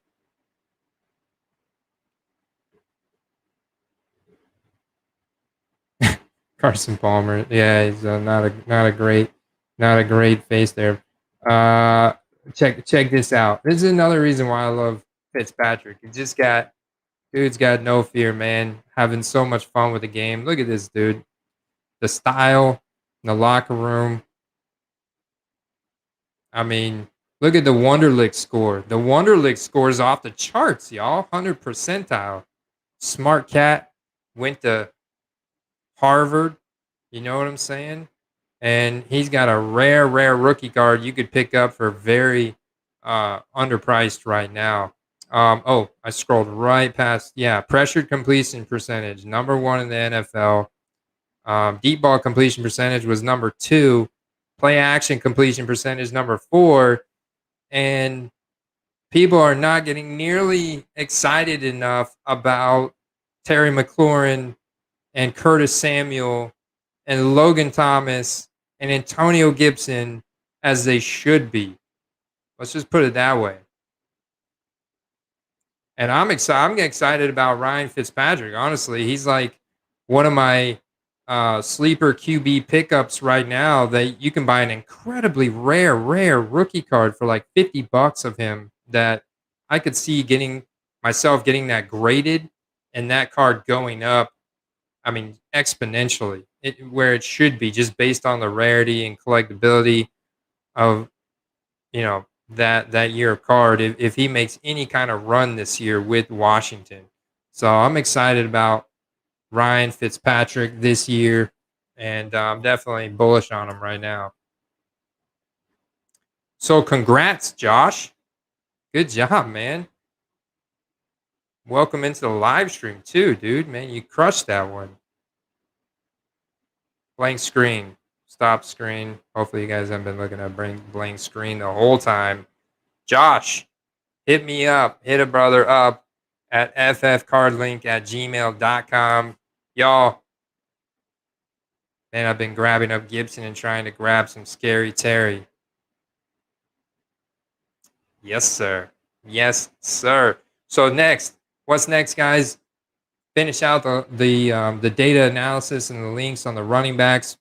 Speaker 1: Carson Palmer, yeah, he's not a great face there. Uh, check this out. This is another reason why I love Fitzpatrick. Dude's got no fear, man. Having so much fun with the game. Look at this dude. The style in the locker room. I mean, Look at the Wonderlic score. The Wonderlic score is off the charts, y'all. 100 percentile. Smart cat went to Harvard. You know what I'm saying? And he's got a rare rookie card you could pick up for very underpriced right now. I scrolled right past. Yeah, pressured completion percentage, number one in the NFL. Deep ball completion percentage was number two. Play action completion percentage number four. And people are not getting nearly excited enough about Terry McLaurin and Curtis Samuel and Logan Thomas and Antonio Gibson as they should be. Let's just put it that way. And I'm excited. I'm excited about Ryan Fitzpatrick. Honestly, he's like one of my sleeper QB pickups right now. That you can buy an incredibly rare rookie card for like $50 of him. That I could see getting myself getting that graded and that card going up. I mean, exponentially, where it should be, just based on the rarity and collectability of that year of card. If he makes any kind of run this year with Washington, so I'm excited about Ryan Fitzpatrick this year, and I'm definitely bullish on him right now. So congrats, Josh. Good job, man. Welcome into the live stream too, dude. Man, you crushed that one. Blank screen. Stop screen. Hopefully you guys haven't been looking at blank screen the whole time. Josh, hit me up. Hit a brother up at ffcardlink@gmail.com. Y'all, man, I've been grabbing up Gibson and trying to grab some Scary Terry. Yes, sir. Yes, sir. So next, what's next, guys? Finish out the data analysis and the links on the running backs.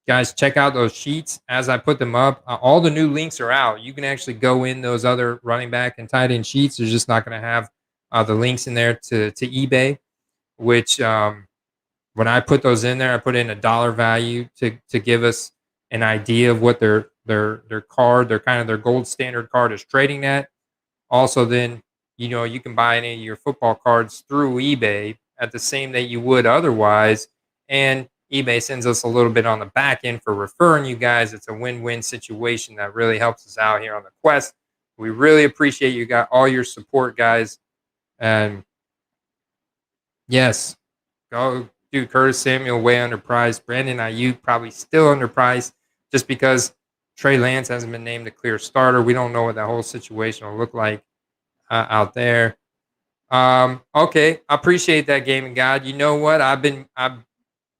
Speaker 1: Guys, check out those sheets as I put them up. All the new links are out. You can actually go in those other running back and tight end sheets. They're just not going to have the links in there to eBay, which when I put those in there, I put in a dollar value to give us an idea of what their card, their gold standard card is trading at. Also, then you can buy any of your football cards through eBay at the same that you would otherwise, and eBay sends us a little bit on the back end for referring you guys. It's a win-win situation that really helps us out here on the quest. We really appreciate you got all your support, guys. And yes, go dude. Curtis Samuel way underpriced. Brandon Ayuk probably still underpriced just because Trey Lance hasn't been named a clear starter. We don't know what that whole situation will look like out there. Okay, I appreciate that, Gaming God. You know what?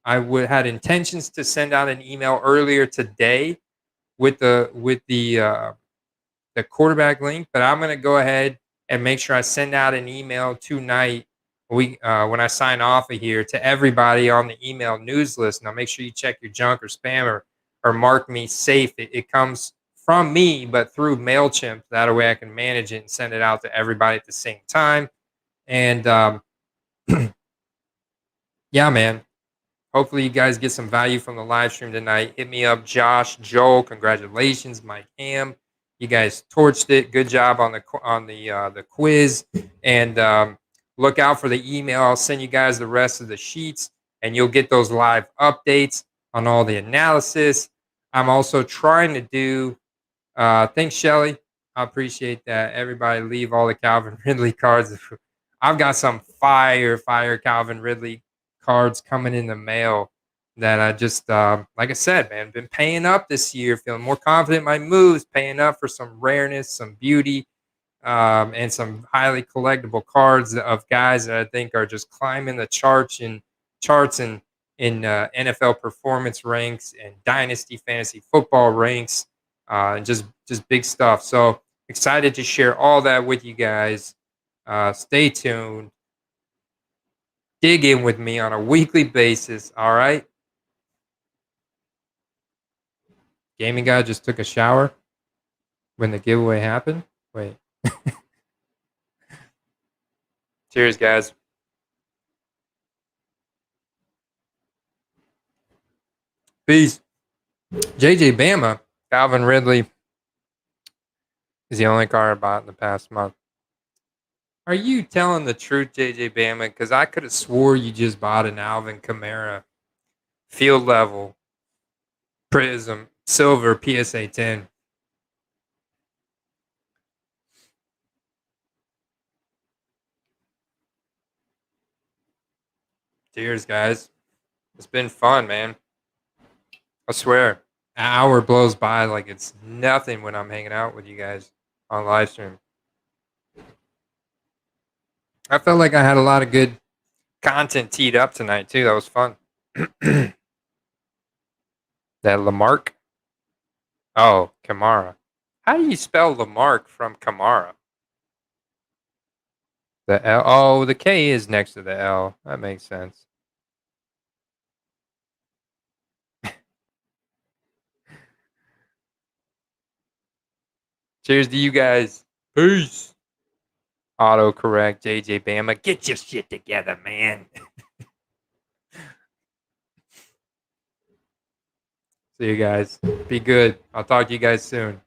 Speaker 1: Had intentions to send out an email earlier today with the quarterback link, but I'm going to go ahead and make sure I send out an email tonight. When I sign off of here to everybody on the email news list. Now make sure you check your junk or spam or mark me safe. It comes from me, but through MailChimp. That way I can manage it and send it out to everybody at the same time. And yeah, man. Hopefully you guys get some value from the live stream tonight. Hit me up, Josh, Joel. Congratulations, Mike Ham. You guys torched it. Good job on the quiz. And look out for the email. I'll send you guys the rest of the sheets, and you'll get those live updates on all the analysis. I'm also trying to do. Thanks, Shelly. I appreciate that. Everybody, leave all the Calvin Ridley cards. I've got some fire Calvin Ridley cards coming in the mail that I just, like I said, man, been paying up this year, feeling more confident in my moves, paying up for some rareness, some beauty, and some highly collectible cards of guys that I think are just climbing the charts and in NFL performance ranks and dynasty fantasy football ranks, and just big stuff. So excited to share all that with you guys. Stay tuned. Dig in with me on a weekly basis. All right. Gaming guy just took a shower when the giveaway happened. Wait. Cheers, guys. Peace. JJ Bama, Calvin Ridley. Is the only car I bought in the past month. Are you telling the truth, JJ Bama? Because I could have swore you just bought an Alvin Kamara field level Prism Silver PSA 10. Cheers, guys. It's been fun, man. I swear. An hour blows by like it's nothing when I'm hanging out with you guys on live stream. I felt like I had a lot of good content teed up tonight, too. That was fun. That Lamarck? Oh, Kamara. How do you spell Lamarck from Kamara? The L. Oh, the K is next to the L. That makes sense. Cheers to you guys. Peace. Autocorrect, JJ Bama. Get your shit together, man. See you guys. Be good. I'll talk to you guys soon.